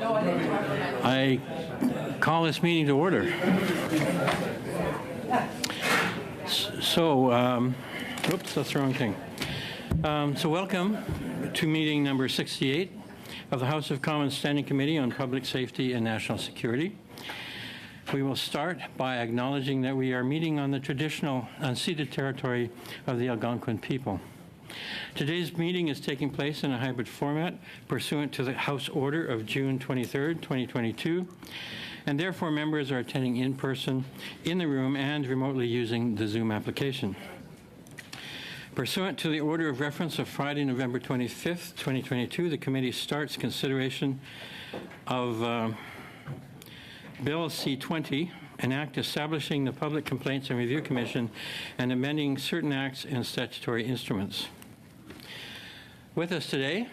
I call this meeting to order. Oops, that's the wrong thing. So welcome to meeting number 68 of the House of Commons Standing Committee on Public Safety and National Security. We will start by acknowledging that we are meeting on the traditional unceded territory of the Algonquin people. Today's meeting is taking place in a hybrid format pursuant to the House Order of June 23rd, 2022, and therefore members are attending in person in the room and remotely using the Zoom application. Pursuant to the order of reference of Friday, November 25th, 2022, the committee starts consideration of Bill C-20, an act establishing the Public Complaints and Review Commission and amending certain acts and statutory instruments. With us today,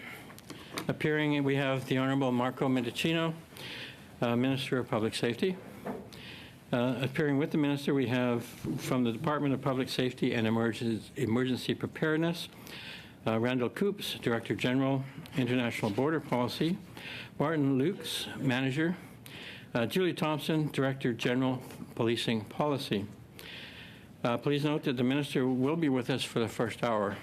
appearing, we have the Honorable Marco Mendicino, Minister of Public Safety. Appearing with the Minister, we have from the Department of Public Safety and Emergency Preparedness, Randall Coops, Director General, International Border Policy, Martin Lukes, Manager, Julie Thompson, Director General, Policing Policy. Please note that the Minister will be with us for the first hour.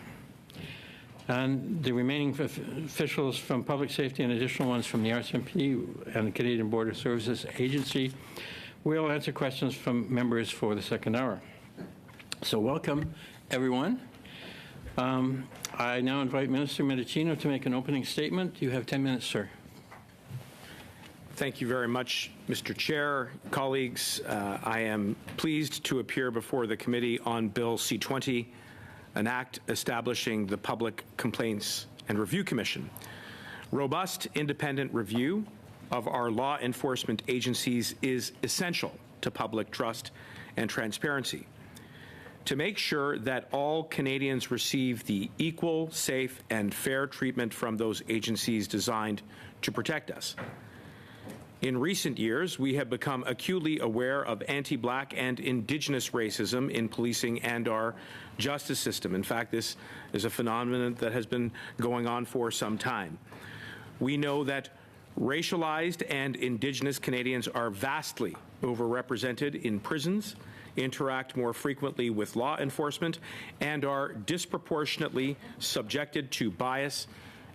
And the remaining officials from Public Safety and additional ones from the RCMP and the Canadian Border Services Agency will answer questions from members for the second hour. So welcome, everyone. I now invite Minister Mendicino to make an opening statement. You have 10 minutes, sir. Thank you very much, Mr. Chair. Colleagues, I am pleased to appear before the committee on Bill C-20, an act establishing the Public Complaints and Review Commission. Robust, independent review of our law enforcement agencies is essential to public trust and transparency. To make sure that all Canadians receive the equal, safe, and fair treatment from those agencies designed to protect us. In recent years, we have become acutely aware of anti-Black and Indigenous racism in policing and our justice system. In fact, this is a phenomenon that has been going on for some time. We know that racialized and Indigenous Canadians are vastly overrepresented in prisons, interact more frequently with law enforcement, and are disproportionately subjected to bias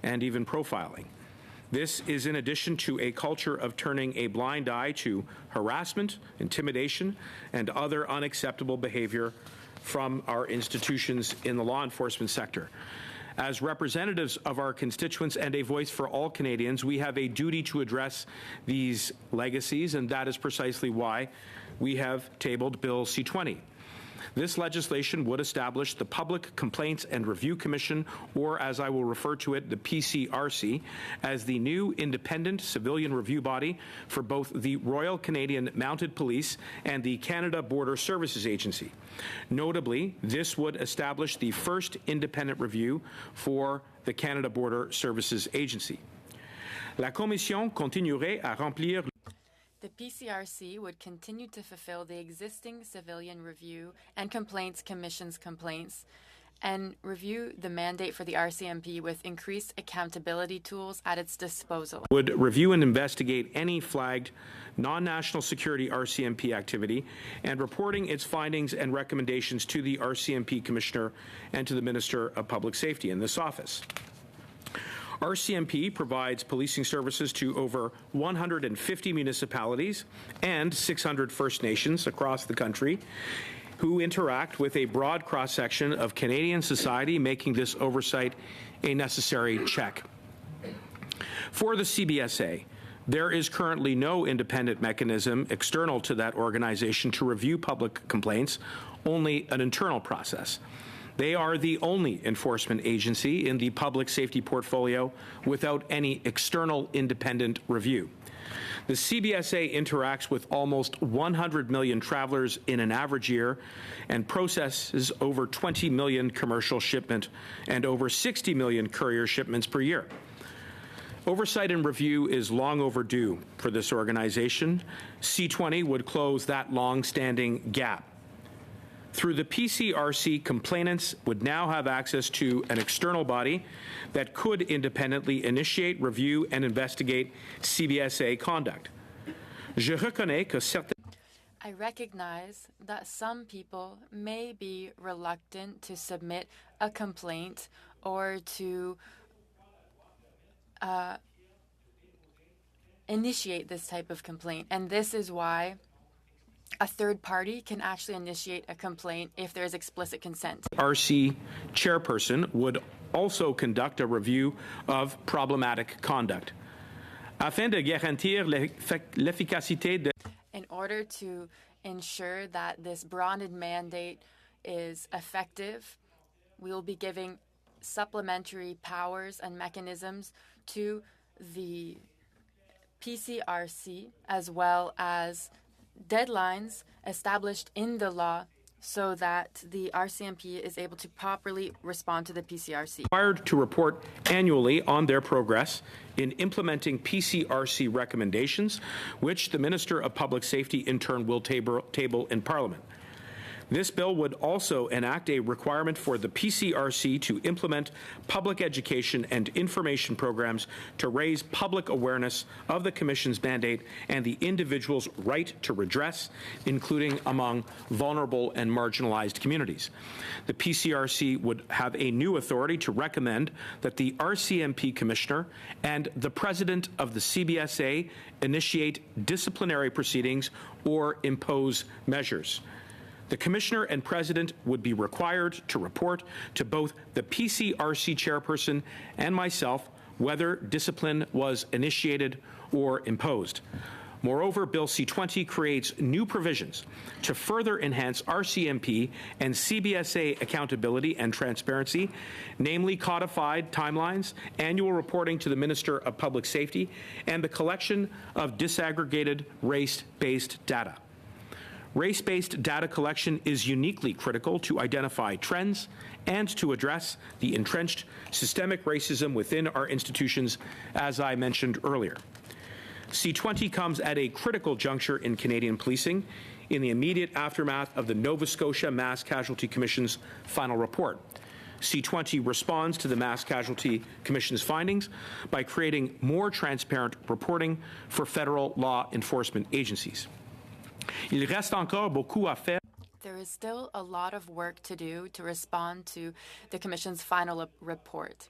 and even profiling. This is in addition to a culture of turning a blind eye to harassment, intimidation, and other unacceptable behavior from our institutions in the law enforcement sector. As representatives of our constituents and a voice for all Canadians, we have a duty to address these legacies, and that is precisely why we have tabled Bill C-20. This legislation would establish the Public Complaints and Review Commission, or as I will refer to it, the PCRC, as the new independent civilian review body for both the Royal Canadian Mounted Police and the Canada Border Services Agency. Notably, this would establish the first independent review for the Canada Border Services Agency. La Commission continuerait à remplir. The PCRC would continue to fulfill the existing Civilian Review and Complaints Commission's complaints and review the mandate for the RCMP with increased accountability tools at its disposal. Would review and investigate any flagged non-national security RCMP activity and reporting its findings and recommendations to the RCMP Commissioner and to the Minister of Public Safety in this office. RCMP provides policing services to over 150 municipalities and 600 First Nations across the country who interact with a broad cross-section of Canadian society, making this oversight a necessary check. For the CBSA, there is currently no independent mechanism external to that organization to review public complaints, only an internal process. They are the only enforcement agency in the public safety portfolio without any external independent review. The CBSA interacts with almost 100 million travelers in an average year and processes over 20 million commercial shipment and over 60 million courier shipments per year. Oversight and review is long overdue for this organization. C-20 would close that long-standing gap. Through the PCRC, complainants would now have access to an external body that could independently initiate, review, and investigate CBSA conduct. Je reconnais que certains I recognize that some people may be reluctant to submit a complaint or to initiate this type of complaint, and this is why a third party can actually initiate a complaint if there is explicit consent. RC chairperson would also conduct a review of problematic conduct. Afin de garantir l'efficacité de In order to ensure that this broadened mandate is effective, we will be giving supplementary powers and mechanisms to the PCRC, as well as deadlines established in the law so that the RCMP is able to properly respond to the PCRC. Required to report annually on their progress in implementing PCRC recommendations, which the Minister of Public Safety in turn will table in Parliament. This bill would also enact a requirement for the PCRC to implement public education and information programs to raise public awareness of the Commission's mandate and the individual's right to redress, including among vulnerable and marginalized communities. The PCRC would have a new authority to recommend that the RCMP Commissioner and the President of the CBSA initiate disciplinary proceedings or impose measures. The Commissioner and President would be required to report to both the PCRC chairperson and myself whether discipline was initiated or imposed. Moreover, Bill C-20 creates new provisions to further enhance RCMP and CBSA accountability and transparency, namely codified timelines, annual reporting to the Minister of Public Safety, and the collection of disaggregated race-based data. Race-based data collection is uniquely critical to identify trends and to address the entrenched systemic racism within our institutions, as I mentioned earlier. C-20 comes at a critical juncture in Canadian policing in the immediate aftermath of the Nova Scotia Mass Casualty Commission's final report. C-20 responds to the Mass Casualty Commission's findings by creating more transparent reporting for federal law enforcement agencies. Il reste encore beaucoup à faire. There is still a lot of work to do to respond to the Commission's final report.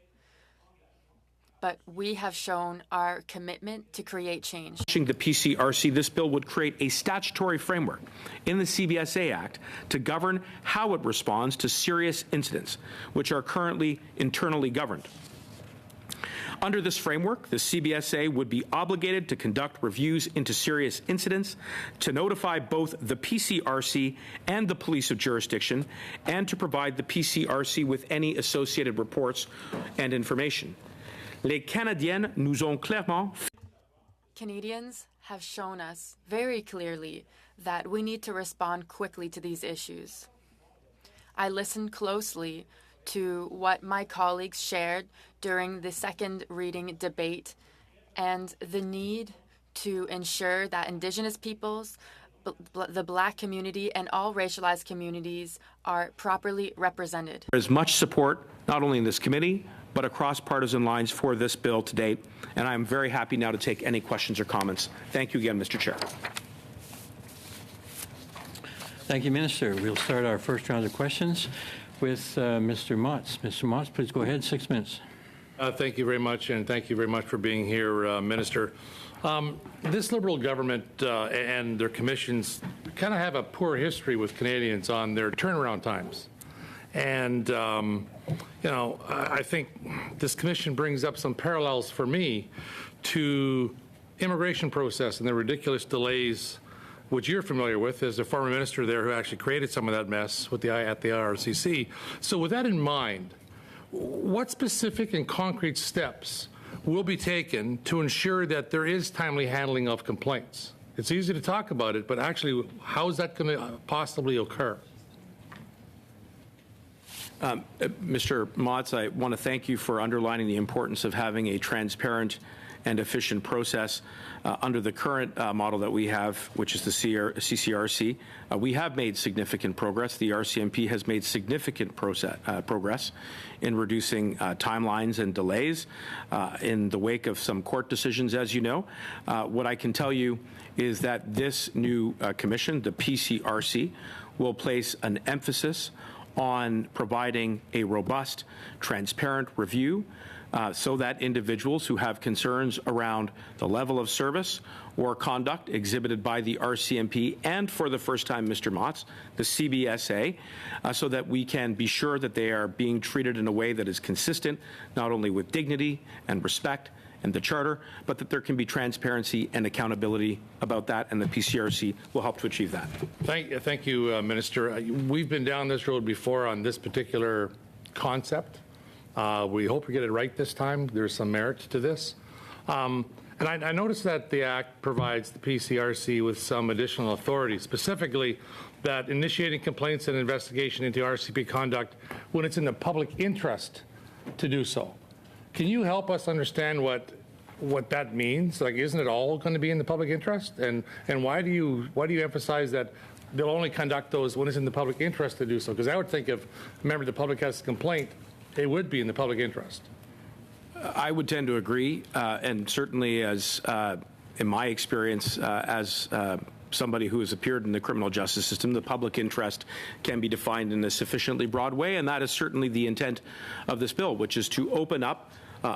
But we have shown our commitment to create change. The PCRC, this bill would create a statutory framework in the CBSA Act to govern how it responds to serious incidents, which are currently internally governed. Under this framework, the CBSA would be obligated to conduct reviews into serious incidents, to notify both the PCRC and the police of jurisdiction, and to provide the PCRC with any associated reports and information. Les Canadiennes nous ont clairement. Canadians have shown us very clearly that we need to respond quickly to these issues. I listened closely to what my colleagues shared during the second reading debate and the need to ensure that Indigenous peoples, the Black community, and all racialized communities are properly represented. There is much support, not only in this committee, but across partisan lines for this bill to date, and I'm very happy now to take any questions or comments. Thank you again, Mr. Chair. Thank you, Minister. We'll start our first round of questions with Mr. Motz. Mr. Motz, please go ahead, 6 minutes. Thank you very much, and thank you very much for being here, Minister. This Liberal government and their commissions kind of have a poor history with Canadians on their turnaround times. And, you know, I think this commission brings up some parallels for me to immigration process and the ridiculous delays, which you're familiar with as a former minister there who actually created some of that mess with at the IRCC. So with that in mind, what specific and concrete steps will be taken to ensure that there is timely handling of complaints? It's easy to talk about it, but actually, how is that going to possibly occur? Mr. Motz, I want to thank you for underlining the importance of having a transparent and efficient process. Under the current model that we have, which is the CCRC, we have made significant progress. The RCMP has made significant progress in reducing timelines and delays in the wake of some court decisions, as you know. What I can tell you is that this new commission, the PCRC, will place an emphasis on providing a robust, transparent review so that individuals who have concerns around the level of service or conduct exhibited by the RCMP and, for the first time, Mr. Motz, the CBSA, so that we can be sure that they are being treated in a way that is consistent not only with dignity and respect and the Charter, but that there can be transparency and accountability about that, and the PCRC will help to achieve that. Thank you, Minister. We've been down this road before on this particular concept. We hope we get it right this time. There's some merit to this. And I noticed that the Act provides the PCRC with some additional authority, specifically that initiating complaints and investigation into RCMP conduct when it's in the public interest to do so. Can you help us understand what that means? Like, isn't it all going to be in the public interest? And why do you emphasize that they'll only conduct those when it's in the public interest to do so? Because I would think if a member of the public has a complaint, it would be in the public interest. I would tend to agree, and certainly as in my experience as somebody who has appeared in the criminal justice system, the public interest can be defined in a sufficiently broad way, and that is certainly the intent of this bill, which is to open up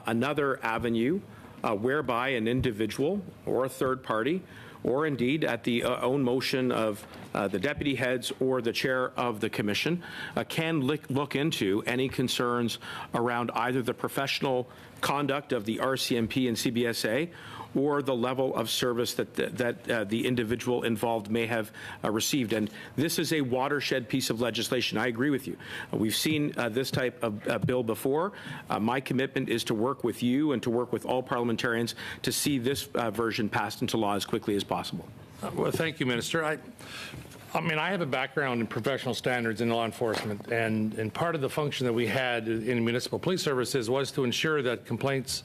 another avenue whereby an individual or a third party, or indeed at the own motion of the deputy heads or the chair of the commission, can look into any concerns around either the professional conduct of the RCMP and CBSA or the level of service that the individual involved may have received. And this is a watershed piece of legislation. I agree with you. We've seen this type of bill before. My commitment is to work with you and to work with all parliamentarians to see this version passed into law as quickly as possible. Well, thank you, Minister. I mean, I have a background in professional standards in law enforcement, and part of the function that we had in municipal police services was to ensure that complaints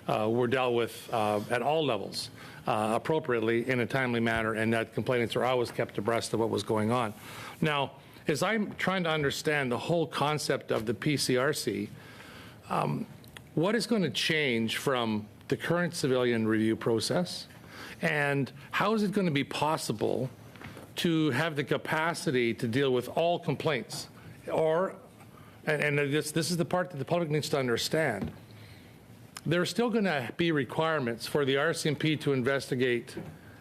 were dealt with at all levels appropriately in a timely manner, and that complainants are always kept abreast of what was going on. Now, as I'm trying to understand the whole concept of the PCRC, what is going to change from the current civilian review process, and how is it going to be possible to have the capacity to deal with all complaints? Or, and this is the part that the public needs to understand, there are still going to be requirements for the RCMP to investigate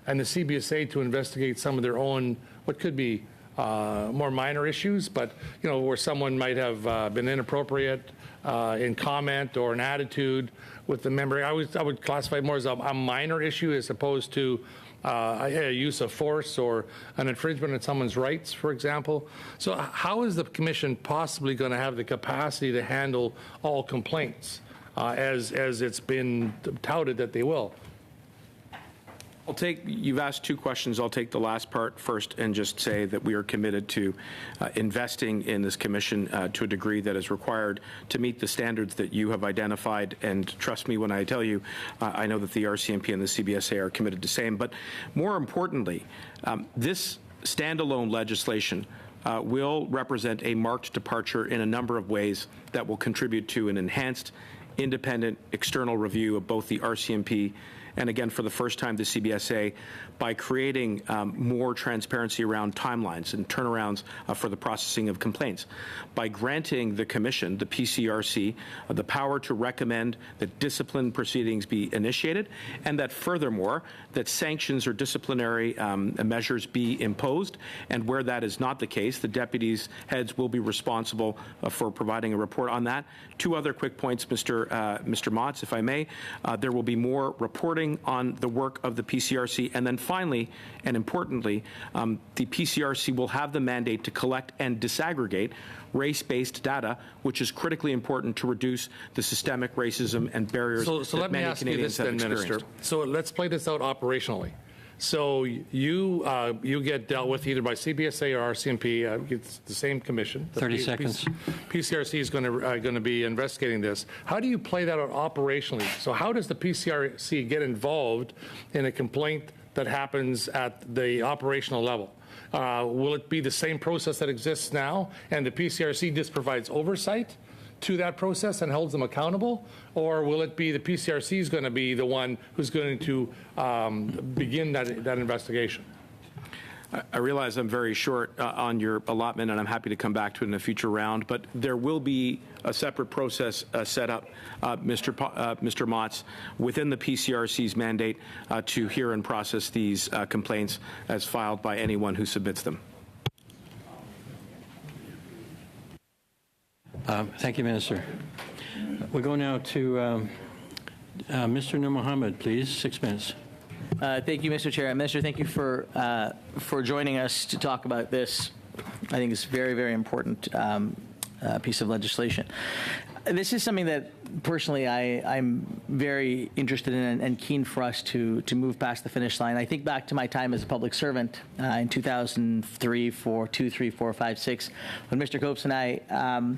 and the CBSA to investigate some of their own, what could be more minor issues, but where someone might have been inappropriate in comment or an attitude with the member. I would classify it more as a minor issue as opposed to a use of force or an infringement of someone's rights, for example. So how is the Commission possibly going to have the capacity to handle all complaints as it's been touted that they will? You've asked two questions. I'll take the last part first and just say that we are committed to investing in this commission to a degree that is required to meet the standards that you have identified. And trust me when I tell you, I know that the RCMP and the CBSA are committed to same. But more importantly, this standalone legislation will represent a marked departure in a number of ways that will contribute to an enhanced, independent external review of both the RCMP and, again, for the first time, the CBSA, by creating more transparency around timelines and turnarounds for the processing of complaints, by granting the Commission, the PCRC, the power to recommend that discipline proceedings be initiated, and that furthermore, that sanctions or disciplinary measures be imposed, and where that is not the case, the deputies' heads will be responsible for providing a report on that. Two other quick points, Mr. Motz, if I may. There will be more reporting on the work of the PCRC, and then finally and importantly, the PCRC will have the mandate to collect and disaggregate race-based data, which is critically important to reduce the systemic racism and barriers so that let me many ask Canadians you this, have then, experienced. Minister. So let's play this out operationally. So you get dealt with either by CBSA or RCMP. It's the same commission. 30 seconds. PCRC is going to be investigating this. How do you play that out operationally? So how does the PCRC get involved in a complaint that happens at the operational level? Will it be the same process that exists now, and the PCRC just provides oversight to that process and holds them accountable? Or will it be the PCRC is going to be the one who's going to begin that investigation? I realize I'm very short on your allotment, and I'm happy to come back to it in a future round, but there will be a separate process set up, Mr. Motz, within the PCRC's mandate to hear and process these complaints as filed by anyone who submits them. Thank you, Minister. We go now to Mr. Nur Mohammed, please. 6 minutes. Thank you, Mr. Chair. Minister, thank you for joining us to talk about this. I think it's a very, very important piece of legislation. This is something that personally I'm very interested in and keen for us to move past the finish line. I think back to my time as a public servant in 2003, 4, 2, 3, 4, 5, 6, when Mr. Copes and I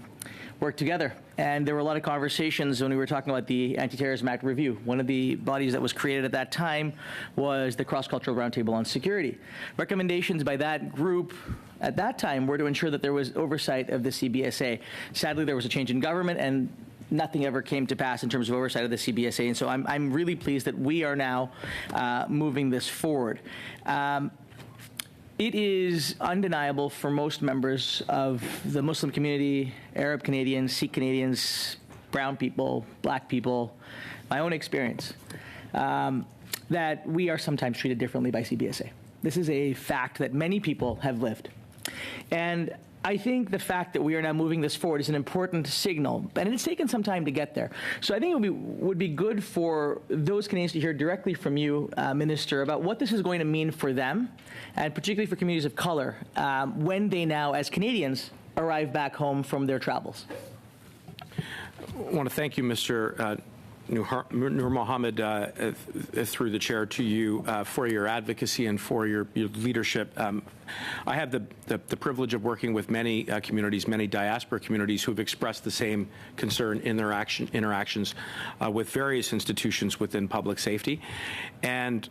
worked together. And there were a lot of conversations when we were talking about the Anti-Terrorism Act review. One of the bodies that was created at that time was the Cross-Cultural Roundtable on Security. Recommendations by that group at that time were to ensure that there was oversight of the CBSA. Sadly, there was a change in government, and nothing ever came to pass in terms of oversight of the CBSA. And so I'm really pleased that we are now moving this forward. It is undeniable for most members of the Muslim community, Arab Canadians, Sikh Canadians, brown people, black people, my own experience, that we are sometimes treated differently by CBSA. This is a fact that many people have lived. And I think the fact that we are now moving this forward is an important signal, and it's taken some time to get there. So I think it would be good for those Canadians to hear directly from you, Minister, about what this is going to mean for them, and particularly for communities of color, when they now, as Canadians, arrive back home from their travels. I want to thank you, Mr. Nur Mohammed, through the chair, to you for your advocacy and for your leadership. I have the privilege of working with many communities, many diaspora communities who have expressed the same concern in their interactions with various institutions within public safety. And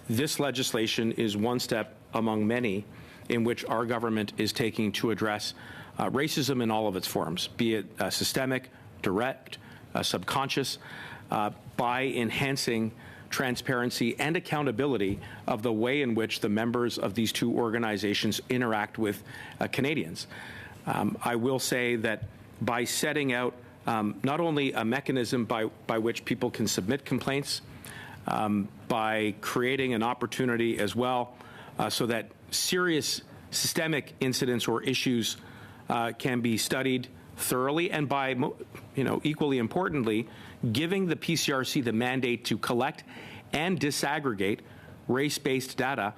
this legislation is one step among many in which our government is taking to address racism in all of its forms, be it systemic, direct, subconscious, by enhancing transparency and accountability of the way in which the members of these two organizations interact with Canadians. I will say that by setting out not only a mechanism by which people can submit complaints, by creating an opportunity as well so that serious systemic incidents or issues can be studied thoroughly, and by, equally importantly, giving the PCRC the mandate to collect and disaggregate race-based data,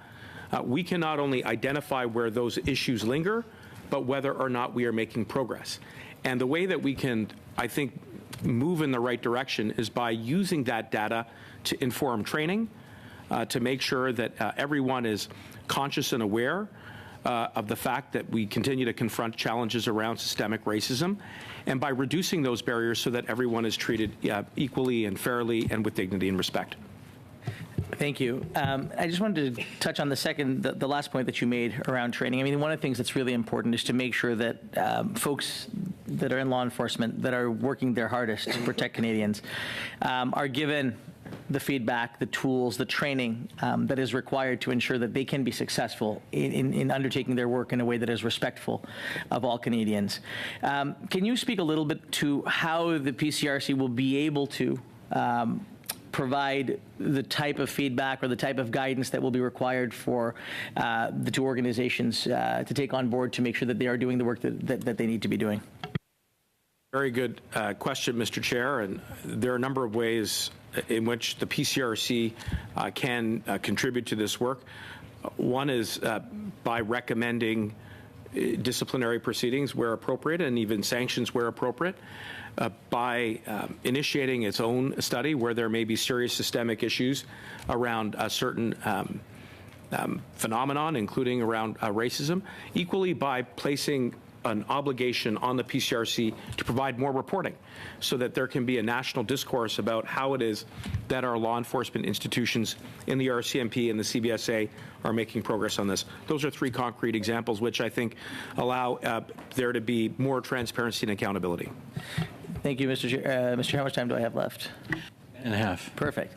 we can not only identify where those issues linger, but whether or not we are making progress. And the way that we can, I think, move in the right direction is by using that data to inform training, to make sure that everyone is conscious and aware of the fact that we continue to confront challenges around systemic racism, and by reducing those barriers so that everyone is treated equally and fairly and with dignity and respect. Thank you. I just wanted to touch on the last point that you made around training. I mean, one of the things that's really important is to make sure that folks that are in law enforcement that are working their hardest to protect Canadians are given the feedback, the tools, the training that is required to ensure that they can be successful in undertaking their work in a way that is respectful of all Canadians. Can you speak a little bit to how the PCRC will be able to provide the type of feedback or the type of guidance that will be required for the two organizations to take on board to make sure that they are doing the work that they need to be doing? Very good question, Mr. Chair, and there are a number of ways in which the PCRC can contribute to this work. One is by recommending disciplinary proceedings where appropriate and even sanctions where appropriate, by initiating its own study where there may be serious systemic issues around certain phenomenon, including around racism, equally by placing an obligation on the PCRC to provide more reporting so that there can be a national discourse about how it is that our law enforcement institutions in the RCMP and the CBSA are making progress on this. Those are three concrete examples which I think allow there to be more transparency and accountability. Thank you, Mr. Chair. Mr. Chair, how much time do I have left? And a half. Perfect.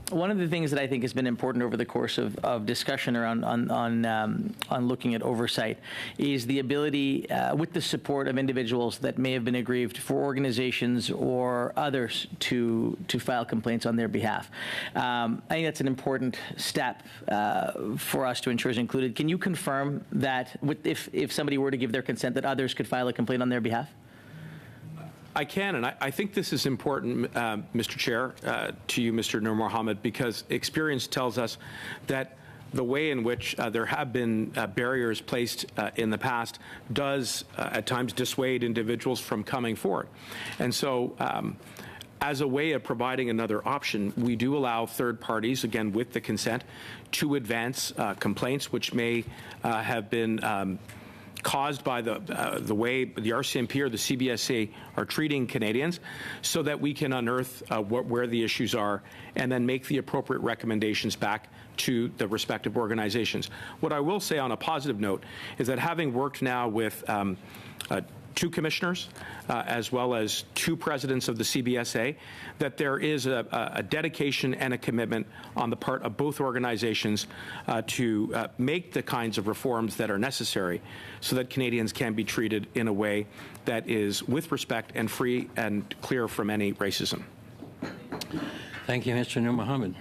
One of the things that I think has been important over the course of discussion around on looking at oversight is the ability, with the support of individuals that may have been aggrieved, for organizations or others to file complaints on their behalf. I think that's an important step for us to ensure is included. Can you confirm that if somebody were to give their consent, that others could file a complaint on their behalf? I can, and I think this is important, Mr. Chair, to you, Mr. Nur Mohammed, because experience tells us that the way in which there have been barriers placed in the past does at times dissuade individuals from coming forward. And so as a way of providing another option, we do allow third parties, again with the consent, to advance complaints which may have been caused by the way the RCMP or the CBSA are treating Canadians, so that we can unearth where the issues are and then make the appropriate recommendations back to the respective organizations. What I will say on a positive note is that having worked now with two commissioners, as well as two presidents of the CBSA, that there is a dedication and a commitment on the part of both organizations to make the kinds of reforms that are necessary so that Canadians can be treated in a way that is with respect and free and clear from any racism. Thank you, Mr. Nur Mohammed.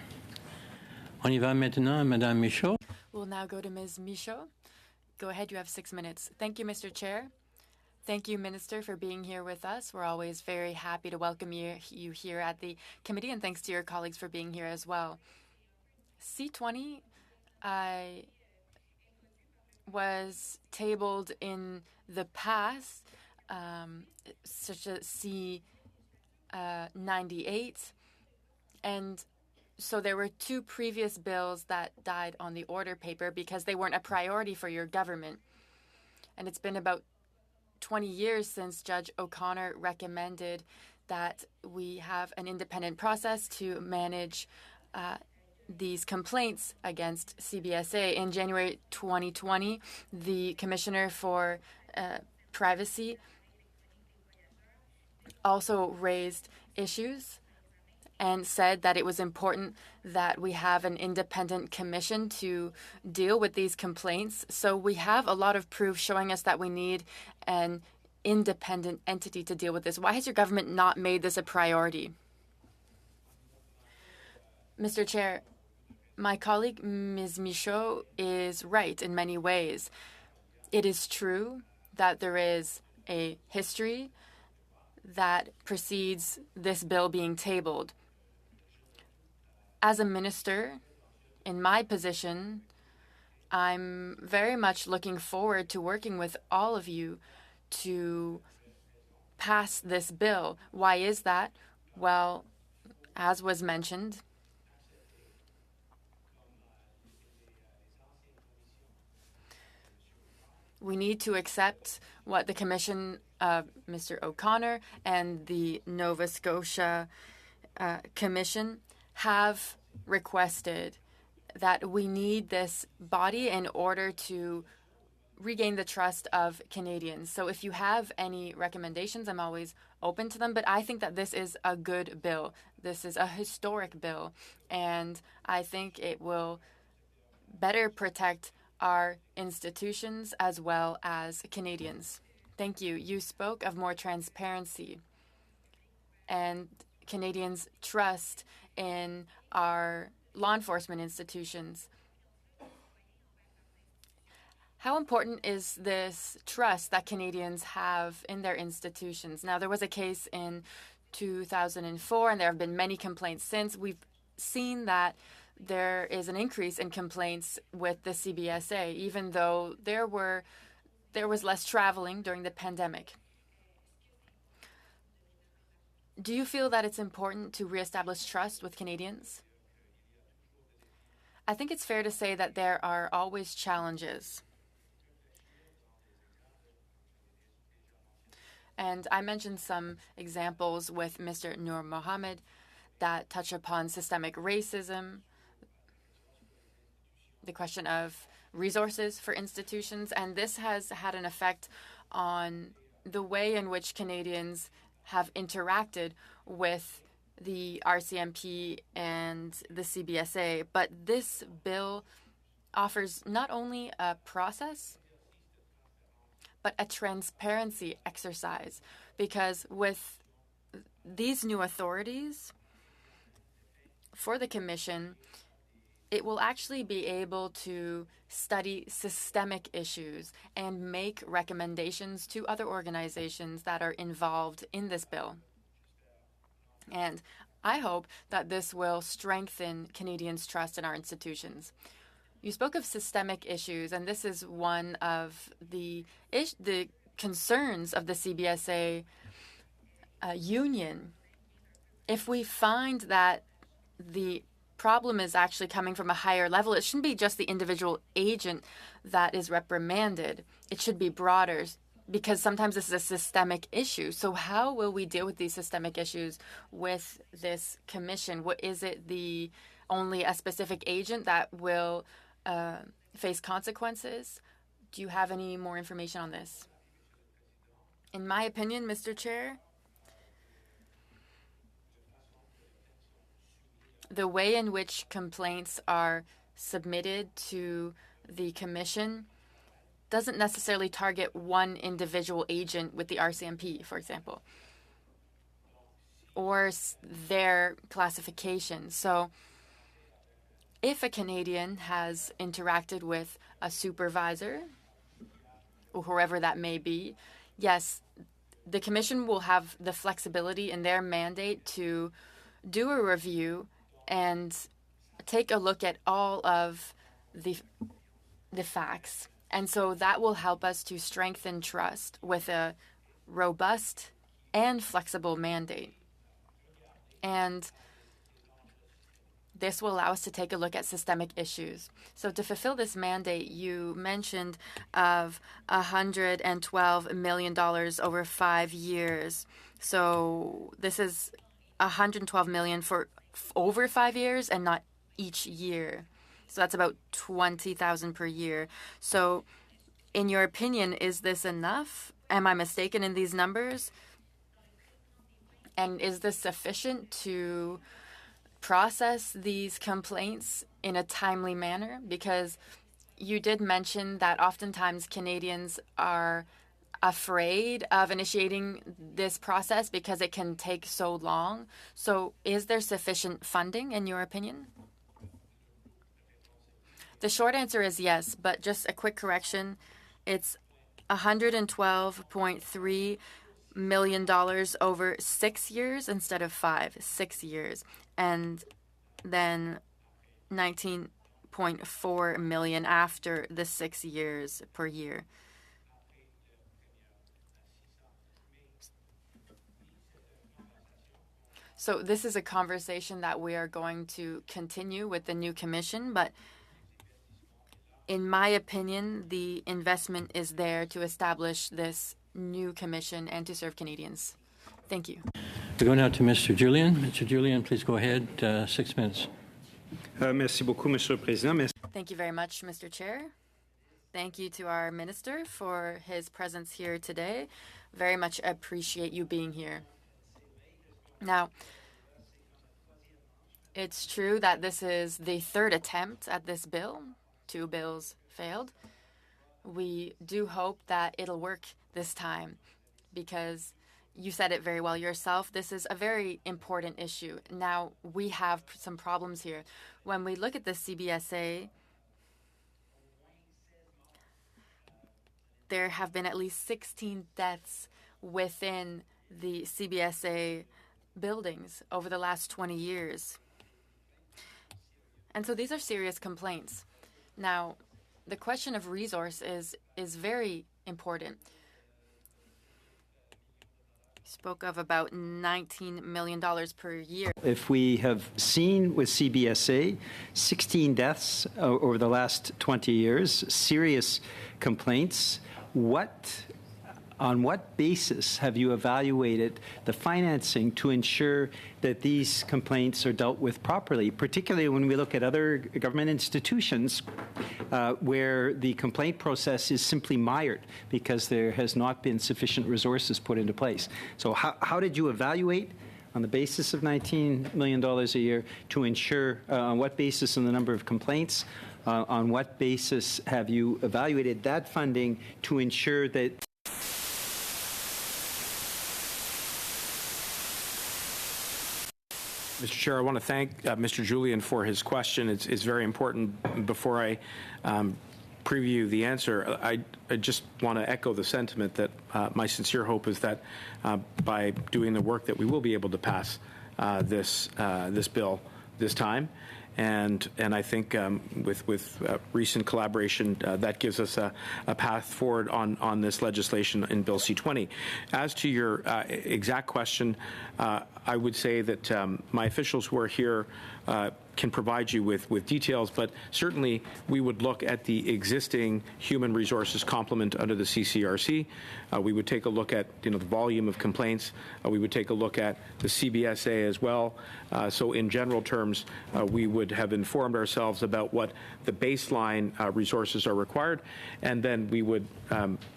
On y va maintenant, Madame Michaud. We'll now go to Ms. Michaud. Go ahead, you have 6 minutes. Thank you, Mr. Chair. Thank you, Minister, for being here with us. We're always very happy to welcome you here at the committee, and thanks to your colleagues for being here as well. C20 was tabled in the past, such as C98, and so there were two previous bills that died on the order paper because they weren't a priority for your government. And it's been about 20 years since Judge O'Connor recommended that we have an independent process to manage these complaints against CBSA. In January 2020, the Commissioner for Privacy also raised issues and said that it was important that we have an independent commission to deal with these complaints. So we have a lot of proof showing us that we need an independent entity to deal with this. Why has your government not made this a priority? Mr. Chair, my colleague, Ms. Michaud, is right in many ways. It is true that there is a history that precedes this bill being tabled. As a minister, in my position, I'm very much looking forward to working with all of you to pass this bill. Why is that? Well, as was mentioned, we need to accept what the Commission of Mr. O'Connor and the Nova Scotia Commission have requested, that we need this body in order to regain the trust of Canadians. So if you have any recommendations, I'm always open to them, but I think that this is a good bill. This is a historic bill, and I think it will better protect our institutions as well as Canadians. Thank you. You spoke of more transparency and Canadians' trust in our law enforcement institutions. How important is this trust that Canadians have in their institutions? Now, there was a case in 2004, and there have been many complaints since. We've seen that there is an increase in complaints with the CBSA, even though there was less traveling during the pandemic. Do you feel that it's important to reestablish trust with Canadians? I think it's fair to say that there are always challenges. And I mentioned some examples with Mr. Nur Mohammed that touch upon systemic racism, the question of resources for institutions, and this has had an effect on the way in which Canadians have interacted with the RCMP and the CBSA. But this bill offers not only a process, but a transparency exercise, because with these new authorities for the Commission, it will actually be able to study systemic issues and make recommendations to other organizations that are involved in this bill. And I hope that this will strengthen Canadians' trust in our institutions. You spoke of systemic issues, and this is one of the concerns of the CBSA union. If we find that the problem is actually coming from a higher level, it shouldn't be just the individual agent that is reprimanded. It should be broader, because sometimes this is a systemic issue. So how will we deal with these systemic issues with this commission? What is it, only a specific agent that will face consequences? Do you have any more information on this? In my opinion, Mr. Chair, the way in which complaints are submitted to the Commission doesn't necessarily target one individual agent with the RCMP, for example, or their classification. So if a Canadian has interacted with a supervisor, or whoever that may be, yes, the Commission will have the flexibility in their mandate to do a review and take a look at all of the facts. And so that will help us to strengthen trust with a robust and flexible mandate. And this will allow us to take a look at systemic issues. So to fulfill this mandate, you mentioned of $112 million over 5 years. So this is $112 million for over 5 years and not each year. So that's about $20,000 per year. So in your opinion, is this enough? Am I mistaken in these numbers? And is this sufficient to process these complaints in a timely manner? Because you did mention that oftentimes Canadians are afraid of initiating this process because it can take so long. So is there sufficient funding in your opinion? The short answer is yes, but just a quick correction. It's $112.3 million over 6 years instead of 5, 6 years. And then 19.4 million after the 6 years per year. So this is a conversation that we are going to continue with the new commission, but in my opinion, the investment is there to establish this new commission and to serve Canadians. Thank you. We go now to Mr. Julian. Mr. Julian, please go ahead. 6 minutes. Merci beaucoup, Monsieur le Président. Thank you very much, Mr. Chair. Thank you to our minister for his presence here today. Very much appreciate you being here. Now, it's true that this is the third attempt at this bill. 2 bills failed. We do hope that it'll work this time because you said it very well yourself. This is a very important issue. Now, we have some problems here. When we look at the CBSA, there have been at least 16 deaths within the CBSA buildings over the last 20 years. And so these are serious complaints. Now, the question of resource is very important. Spoke of about $19 million per year. If we have seen with CBSA 16 deaths over the last 20 years, serious complaints, on what basis have you evaluated the financing to ensure that these complaints are dealt with properly, particularly when we look at other government institutions where the complaint process is simply mired because there has not been sufficient resources put into place? So how did you evaluate on the basis of $19 million a year to ensure, on what basis on the number of complaints, on what basis have you evaluated that funding to ensure that Mr. Chair, I want to thank Mr. Julian for his question. It's very important. Before I preview the answer, I just want to echo the sentiment that my sincere hope is that by doing the work that we will be able to pass this bill this time. And I think with recent collaboration, that gives us a path forward on this legislation in Bill C-20. As to your exact question, I would say that my officials who are here can provide you with details, but certainly we would look at the existing human resources complement under the CCRC. We would take a look at the volume of complaints. We would take a look at the CBSA as well. So in general terms, we would have informed ourselves about what the baseline resources are required, and then we would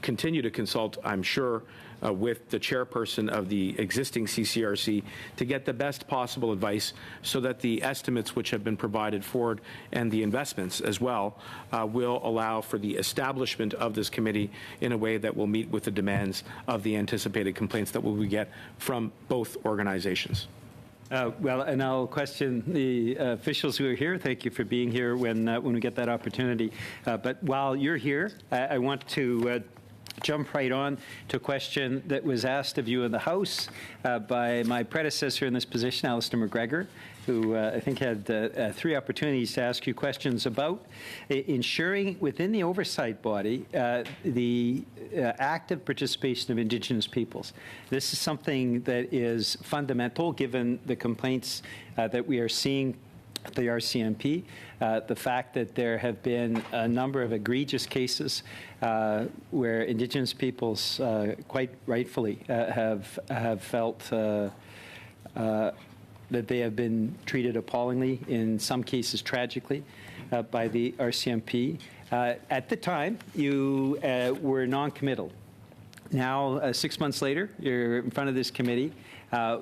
continue to consult, I'm sure, with the chairperson of the existing CCRC to get the best possible advice so that the estimates which have been provided forward and the investments as well will allow for the establishment of this committee in a way that will meet with the demands of the anticipated complaints that we will get from both organizations. Well, and I'll question the officials who are here. Thank you for being here when we get that opportunity. But while you're here, I want to jump right on to a question that was asked of you in the House by my predecessor in this position, Alistair McGregor, who I think had 3 opportunities to ask you questions about ensuring within the oversight body the active participation of Indigenous peoples. This is something that is fundamental given the complaints that we are seeing at the RCMP, the fact that there have been a number of egregious cases where Indigenous peoples quite rightfully have felt that they have been treated appallingly, in some cases tragically, by the RCMP. At the time, you were non-committal. Now, 6 months later, you're in front of this committee.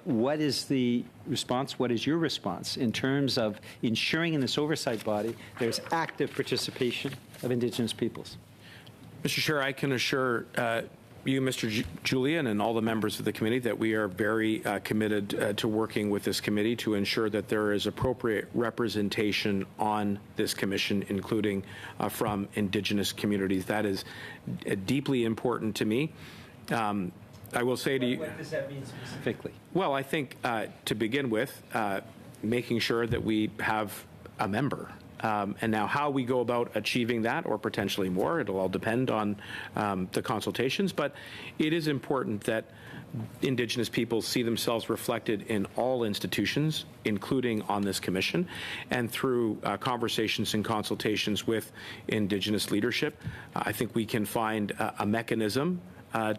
What is the response? What is your response in terms of ensuring in this oversight body there's active participation of Indigenous peoples? Mr. Chair, I can assure you, Mr. Julian, and all the members of the committee that we are very committed to working with this committee to ensure that there is appropriate representation on this commission, including from Indigenous communities. That is deeply important to me. I will say to you... What does that mean specifically? Well, I think to begin with, making sure that we have a member. And now how we go about achieving that, or potentially more, it'll all depend on the consultations. But it is important that Indigenous peoples see themselves reflected in all institutions, including on this commission, and through conversations and consultations with Indigenous leadership. I think we can find a mechanism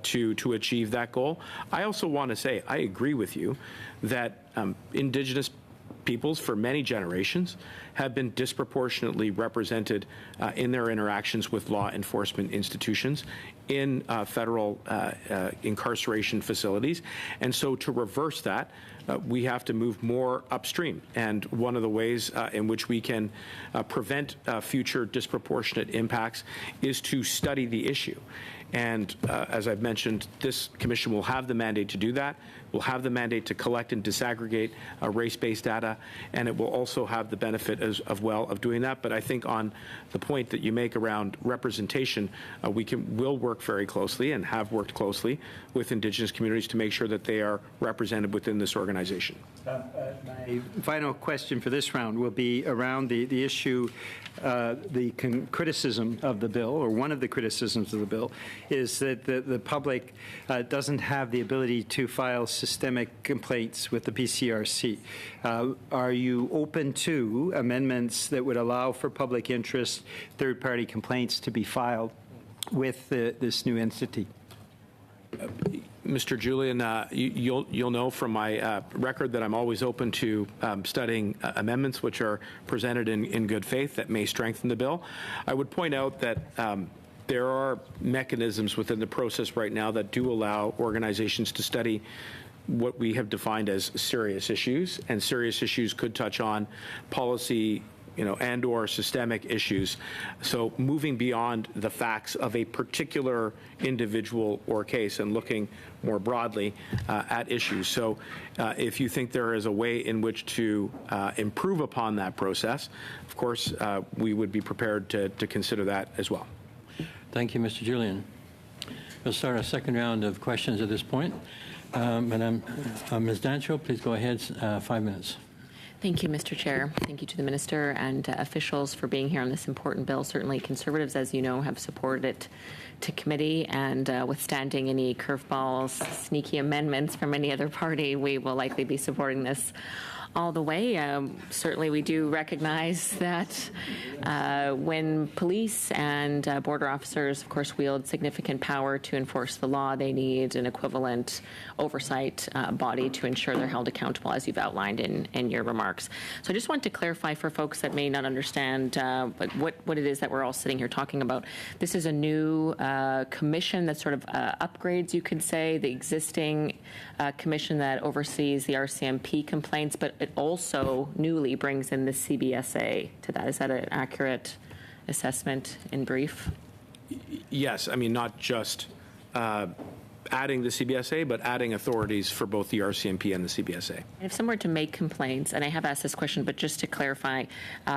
to achieve that goal. I also want to say I agree with you that Indigenous peoples for many generations have been disproportionately represented in their interactions with law enforcement institutions in federal incarceration facilities. And so to reverse that, we have to move more upstream. And one of the ways in which we can prevent future disproportionate impacts is to study the issue. And as I've mentioned, this commission will have the mandate to do that. We'll have the mandate to collect and disaggregate race-based data, and it will also have the benefit of doing that. But I think on the point that you make around representation, will work very closely and have worked closely with Indigenous communities to make sure that they are represented within this organization. My final question for this round will be around the issue, the criticism of the bill, or one of the criticisms of the bill, is that the public doesn't have the ability to file systemic complaints with the PCRC. Are you open to amendments that would allow for public interest third-party complaints to be filed with this new entity? Mr. Julian, you'll know from my record that I'm always open to studying amendments which are presented in good faith that may strengthen the bill. I would point out that there are mechanisms within the process right now that do allow organizations to study what we have defined as serious issues, and serious issues could touch on policy, and or systemic issues. So moving beyond the facts of a particular individual or case and looking more broadly at issues. So if you think there is a way in which to improve upon that process, of course, we would be prepared to consider that as well. Thank you, Mr. Julian. We'll start our second round of questions at this point. Ms. Dancho, please go ahead, 5 minutes. Thank you, Mr. Chair. Thank you to the Minister and officials for being here on this important bill. Certainly, Conservatives, as you know, have supported it to committee, and withstanding any curveballs, sneaky amendments from any other party, we will likely be supporting this all the way. Certainly, we do recognize that when police and border officers, of course, wield significant power to enforce the law, they need an equivalent oversight body to ensure they're held accountable, as you've outlined in your remarks. So I just want to clarify for folks that may not understand what it is that we're all sitting here talking about. This is a new commission that sort of upgrades, you could say, the existing commission that oversees the RCMP complaints, but it also newly brings in the CBSA to that. Is that an accurate assessment in brief? Yes. I mean, not just adding the CBSA, but adding authorities for both the RCMP and the CBSA. And if someone were to make complaints, and I have asked this question, but just to clarify,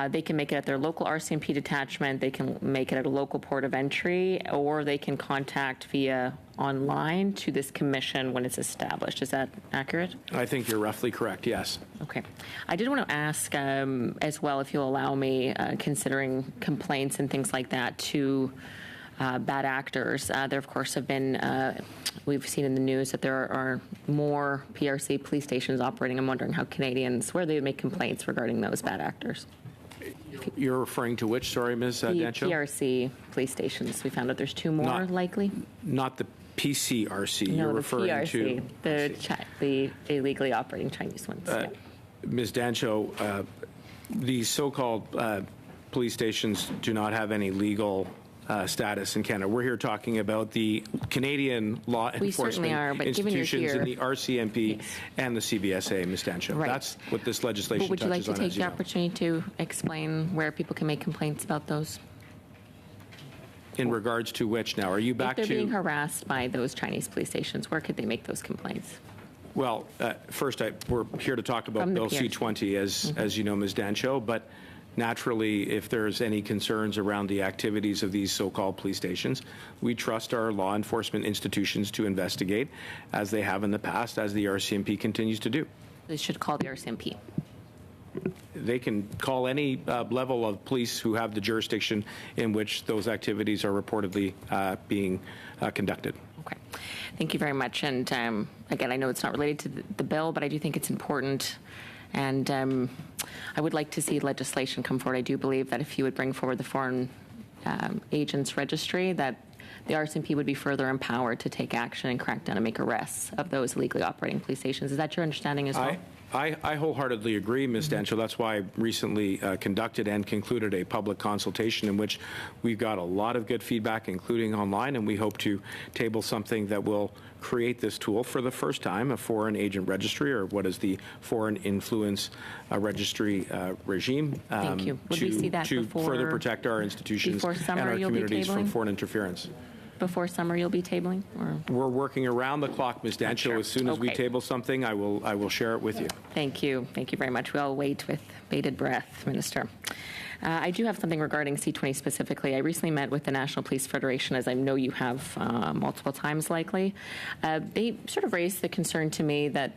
they can make it at their local RCMP detachment, they can make it at a local port of entry, or they can contact via online to this commission when it's established. Is that accurate? I think you're roughly correct, yes. Okay. I did want to ask as well, if you'll allow me, considering complaints and things like that to bad actors. There, of course, have been, we've seen in the news that there are more PRC police stations operating. I'm wondering how Canadians, where they would make complaints regarding those bad actors. You're referring to which, sorry, Ms. Dancho? PRC police stations. We found out there's two more, likely. Not the PCRC. No, you're the referring PRC, to the illegally operating Chinese ones. Yeah. Ms. Dancho, these so-called police stations do not have any legal status in Canada. We're here talking about the Canadian law enforcement institutions in the RCMP and the CBSA, Ms. Dancho. Right. That's what this legislation touches on. Would you like to take the opportunity to explain where people can make complaints about those? In regards to which now? Are you back to... If they're being harassed by those Chinese police stations, where could they make those complaints? Well, first, we're here to talk about Bill C-20, as you know, Ms. Dancho, but naturally, if there's any concerns around the activities of these so-called police stations, we trust our law enforcement institutions to investigate, as they have in the past, as the RCMP continues to do. They should call the RCMP. They can call any level of police who have the jurisdiction in which those activities are reportedly being conducted. Okay. Thank you very much. And again, I know it's not related to the bill, but I do think it's important. And I would like to see legislation come forward. I do believe that if you would bring forward the Foreign Agents Registry, that the RCMP would be further empowered to take action and crack down and make arrests of those illegally operating police stations. Is that your understanding as well? I wholeheartedly agree, Ms. Dancho. That's why I recently conducted and concluded a public consultation in which we've got a lot of good feedback, including online, and we hope to table something that will create this tool for the first time, a foreign agent registry, or what is the foreign influence registry regime. Thank you. Would we see that to before, further protect our institutions and our communities from foreign interference. before summer you'll be tabling? Or? We're working around the clock, Ms. Dancho. Sure. As soon as we Okay. table something, I will share it with you. Thank you. Thank you very much. We all wait with bated breath, Minister. I do have something regarding C20 specifically. I recently met with the National Police Federation, as I know you have multiple times likely. They sort of raised the concern to me that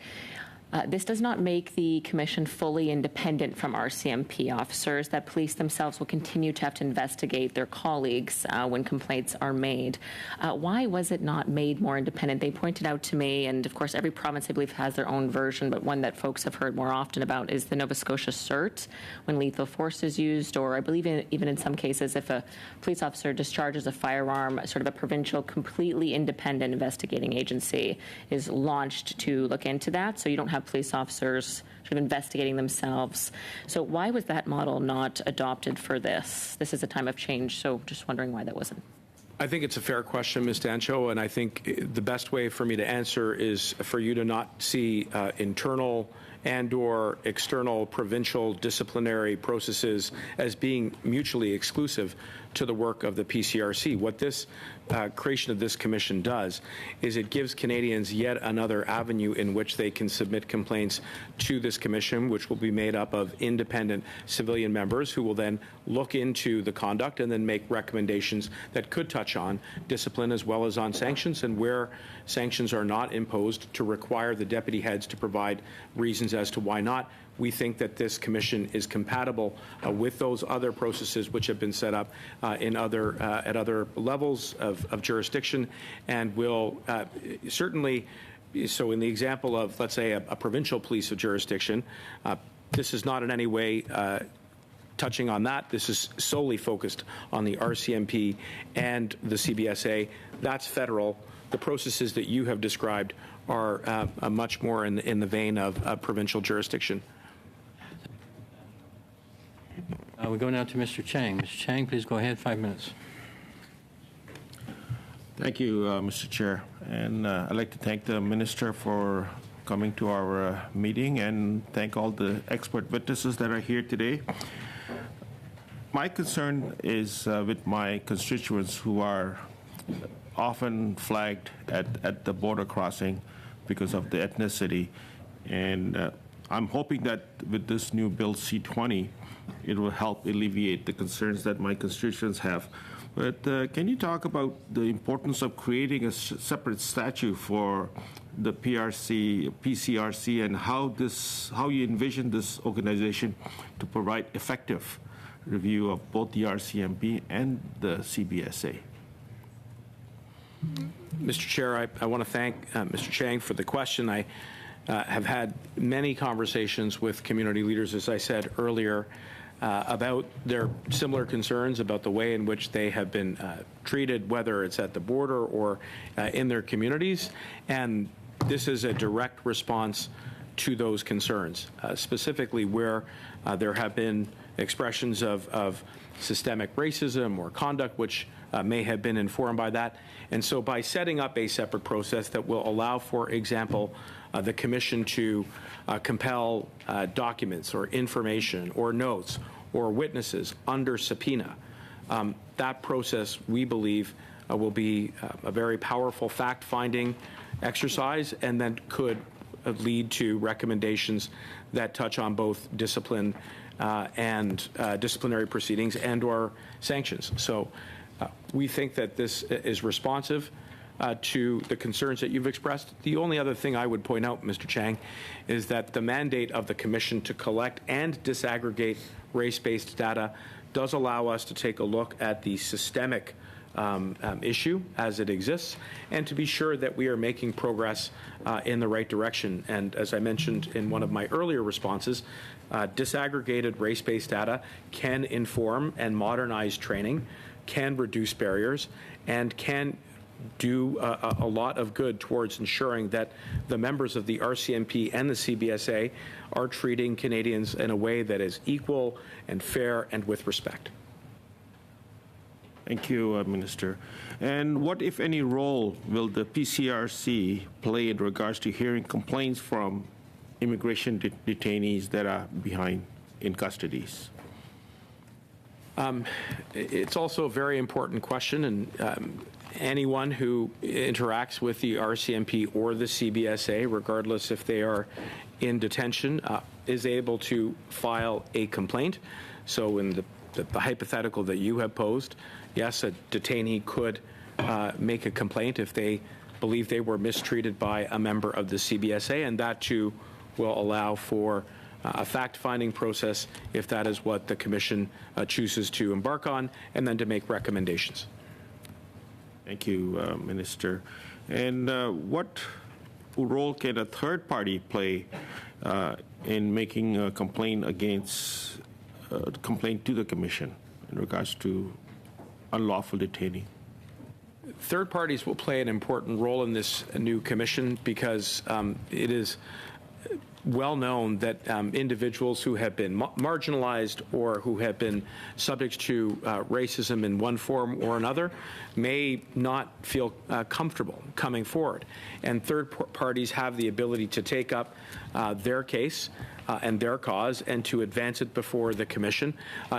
this does not make the commission fully independent from RCMP officers, that police themselves will continue to have to investigate their colleagues when complaints are made. Why was it not made more independent? They pointed out to me, and of course every province I believe has their own version, but one that folks have heard more often about is the Nova Scotia CERT when lethal force is used, or I believe even in some cases if a police officer discharges a firearm, sort of a provincial, completely independent investigating agency is launched to look into that, so you don't have police officers sort of investigating themselves. So why was that model not adopted for this? This is a time of change, so just wondering why that wasn't. I think it's a fair question, Ms. Dancho, and I think the best way for me to answer is for you to not see internal and/or external provincial disciplinary processes as being mutually exclusive to the work of the PCRC. What this creation of this commission does is it gives Canadians yet another avenue in which they can submit complaints to this commission, which will be made up of independent civilian members who will then look into the conduct and then make recommendations that could touch on discipline as well as on sanctions, and where sanctions are not imposed, to require the deputy heads to provide reasons as to why not. We think that this commission is compatible with those other processes which have been set up at other levels of jurisdiction, and will certainly. So, in the example of, let's say, a provincial police of jurisdiction, this is not in any way touching on that. This is solely focused on the RCMP and the CBSA. That's federal. The processes that you have described are much more in the vein of provincial jurisdiction. We go now to Mr. Chang. Mr. Chang, please go ahead. 5 minutes. Thank you, Mr. Chair. And I'd like to thank the Minister for coming to our meeting, and thank all the expert witnesses that are here today. My concern is with my constituents who are often flagged at the border crossing because of the ethnicity. And I'm hoping that with this new Bill C-20, it will help alleviate the concerns that my constituents have. But can you talk about the importance of creating a separate statute for the PCRC, and how you envision this organization to provide effective review of both the RCMP and the CBSA? Mr. Chair, I want to thank Mr. Chang for the question. I have had many conversations with community leaders, as I said earlier, about their similar concerns about the way in which they have been treated, whether it's at the border or in their communities. And this is a direct response to those concerns, specifically where there have been expressions of systemic racism or conduct which may have been informed by that. And so by setting up a separate process that will allow, for example, the Commission to compel documents or information or notes or witnesses under subpoena, that process, we believe, will be a very powerful fact-finding exercise, and then could lead to recommendations that touch on both discipline and disciplinary proceedings and/or sanctions. So we think that this is responsive to the concerns that you've expressed. The only other thing I would point out, Mr. Chang, is that the mandate of the Commission to collect and disaggregate race-based data does allow us to take a look at the systemic issue as it exists, and to be sure that we are making progress in the right direction. And as I mentioned in one of my earlier responses, disaggregated race-based data can inform and modernize training, can reduce barriers, and can do a lot of good towards ensuring that the members of the RCMP and the CBSA are treating Canadians in a way that is equal and fair and with respect. Thank you, Minister. And what, if any, role will the PCRC play in regards to hearing complaints from immigration detainees that are behind in custodies? It's also a very important question, and anyone who interacts with the RCMP or the CBSA, regardless if they are in detention, is able to file a complaint. So in the hypothetical that you have posed, yes, a detainee could make a complaint if they believe they were mistreated by a member of the CBSA, and that too will allow for a fact-finding process if that is what the Commission chooses to embark on, and then to make recommendations. Thank you, Minister. And what role can a third party play in making a complaint against complaint to the Commission in regards to unlawful detaining? Third parties will play an important role in this new commission because it is well known that individuals who have been marginalized or who have been subject to racism in one form or another may not feel comfortable coming forward. And third parties have the ability to take up their case and their cause and to advance it before the Commission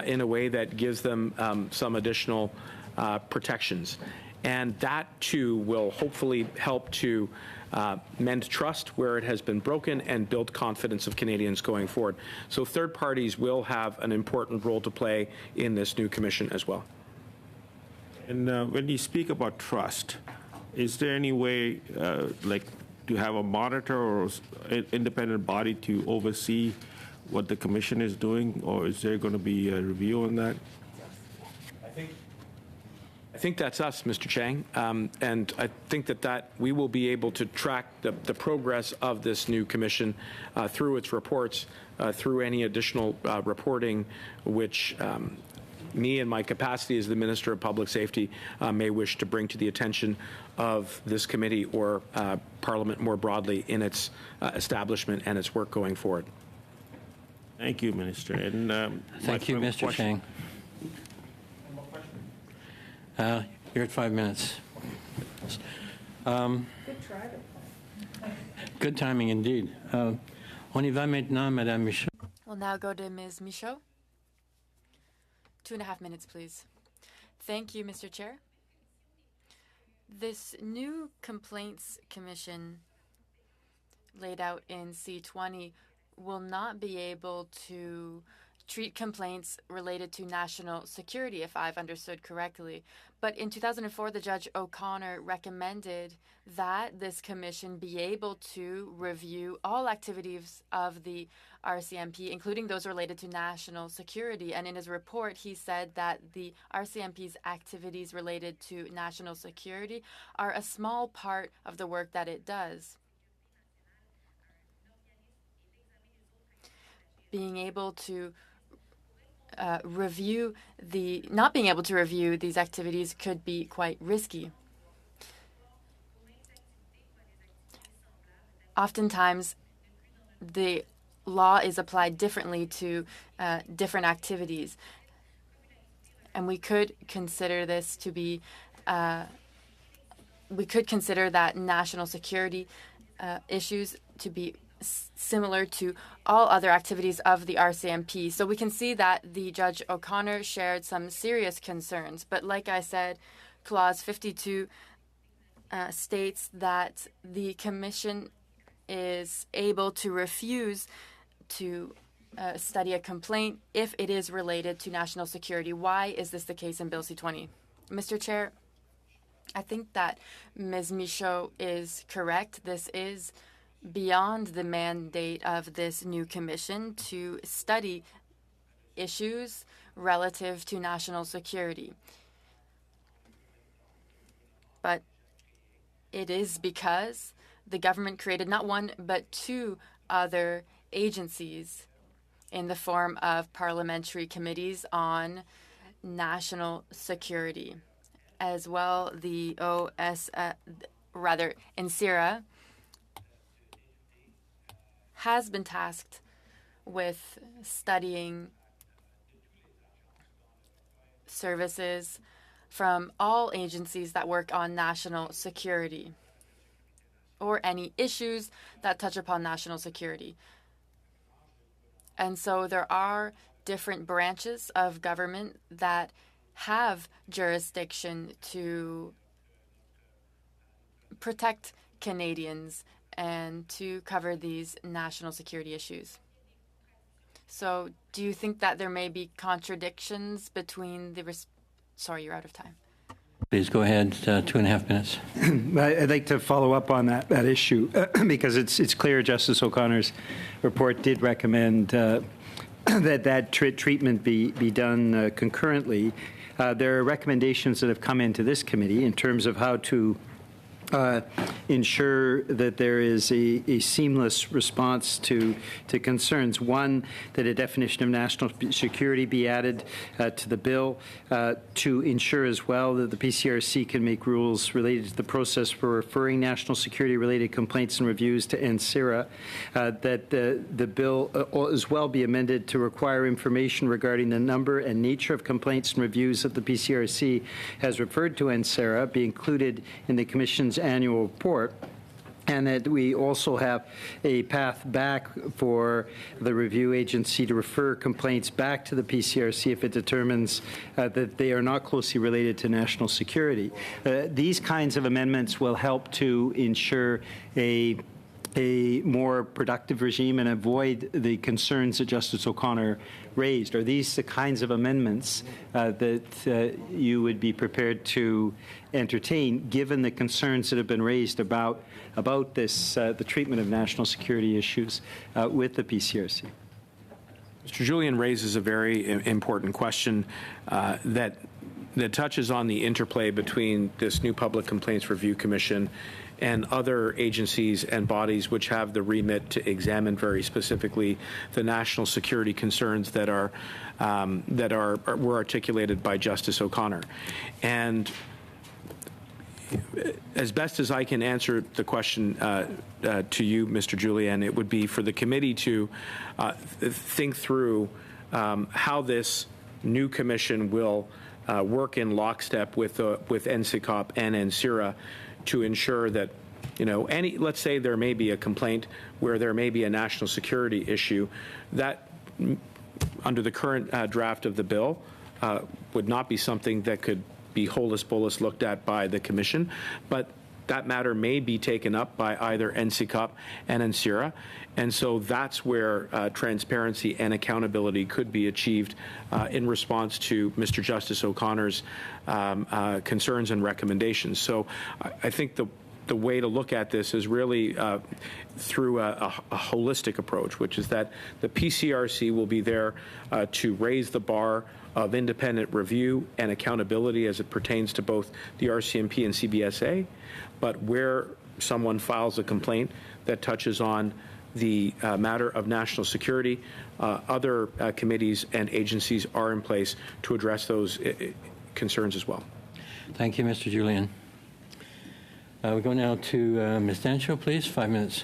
in a way that gives them some additional protections. And that, too, will hopefully help to mend trust where it has been broken and build confidence of Canadians going forward. So third parties will have an important role to play in this new commission as well. And when you speak about trust, is there any way, like, to have a monitor or independent body to oversee what the Commission is doing, or is there going to be a review on that? I think that's us, Mr. Chang, and I think that we will be able to track the progress of this new commission through its reports, through any additional reporting which me in my capacity as the Minister of Public Safety may wish to bring to the attention of this committee or Parliament more broadly in its establishment and its work going forward. Thank you, Minister. And Thank you, Mr. Chang. You're at 5 minutes. Good timing indeed. On y va maintenant, Madame Michaud. We'll now go to Ms. Michaud. 2.5 minutes, please. Thank you, Mr. Chair. This new complaints commission laid out in C20 will not be able to treat complaints related to national security, if I've understood correctly. But in 2004, the Judge O'Connor recommended that this commission be able to review all activities of the RCMP, including those related to national security. And in his report, he said that the RCMP's activities related to national security are a small part of the work that it does. Being able to not being able to review these activities could be quite risky. Oftentimes, the law is applied differently to different activities, and we could consider this to be. We could consider that national security issues to be similar to all other activities of the RCMP. So we can see that the Judge O'Connor shared some serious concerns. But like I said, Clause 52 states that the Commission is able to refuse to study a complaint if it is related to national security. Why is this the case in Bill C-20? Mr. Chair, I think that Ms. Michaud is correct. This is beyond the mandate of this new commission to study issues relative to national security. But it is because the government created not one but two other agencies in the form of parliamentary committees on national security. As well, the NCIRA has been tasked with studying services from all agencies that work on national security or any issues that touch upon national security. And so there are different branches of government that have jurisdiction to protect Canadians and to cover these national security issues. So do you think that there may be contradictions between the... Sorry, you're out of time. Please go ahead, 2.5 minutes. I'd like to follow up on that issue because it's clear Justice O'Connor's report did recommend that treatment be done concurrently. There are recommendations that have come into this committee in terms of how to ensure that there is a seamless response to concerns. One, that a definition of national security be added to the bill to ensure as well that the PCRC can make rules related to the process for referring national security-related complaints and reviews to NCIRA, that the bill as well be amended to require information regarding the number and nature of complaints and reviews that the PCRC has referred to NCIRA be included in the Commission's annual report, and that we also have a path back for the review agency to refer complaints back to the PCRC if it determines that they are not closely related to national security. These kinds of amendments will help to ensure a more productive regime and avoid the concerns that Justice O'Connor raised. Are these the kinds of amendments that you would be prepared to entertain, given the concerns that have been raised about this, the treatment of national security issues with the PCRC? Mr. Julian raises a very important question that touches on the interplay between this new Public Complaints Review Commission and other agencies and bodies which have the remit to examine very specifically the national security concerns that were articulated by Justice O'Connor. And as best as I can answer the question to you, Mr. Julian, it would be for the committee to think through how this new commission will work in lockstep with NCCOP and NCIRA to ensure that, let's say there may be a complaint where there may be a national security issue, that under the current draft of the bill would not be something that could be holus bolus looked at by the Commission, but that matter may be taken up by either NCCOP and NCIRA, and so that's where transparency and accountability could be achieved in response to Mr. Justice O'Connor's concerns and recommendations. So I think the way to look at this is really through a holistic approach, which is that the PCRC will be there to raise the bar of independent review and accountability as it pertains to both the RCMP and CBSA, but where someone files a complaint that touches on the matter of national security, other committees and agencies are in place to address those concerns as well. Thank you, Mr. Julian. We go now to Ms. Dancho, please. 5 minutes.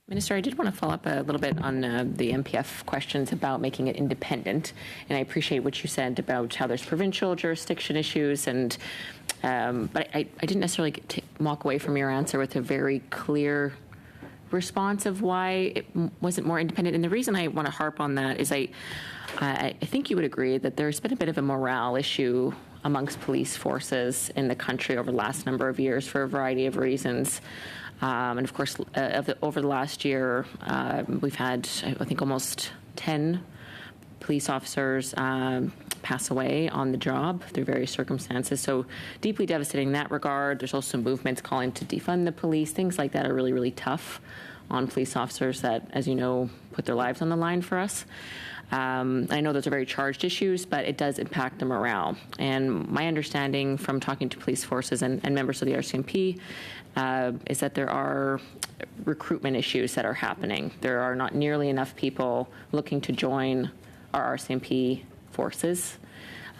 Minister, I did want to follow up a little bit on the MPF questions about making it independent, and I appreciate what you said about how there's provincial jurisdiction issues, and but I didn't necessarily walk away from your answer with a very clear response of why it wasn't more independent. And the reason I want to harp on that is I think you would agree that there's been a bit of a morale issue amongst police forces in the country over the last number of years for a variety of reasons. And of course, over the last year, we've had, I think, almost 10 police officers pass away on the job through various circumstances. So deeply devastating in that regard. There's also movements calling to defund the police. Things like that are really, really tough on police officers that, as you know, put their lives on the line for us. I know those are very charged issues, but it does impact the morale. And my understanding from talking to police forces and members of the RCMP is that there are recruitment issues that are happening. There are not nearly enough people looking to join our RCMP forces.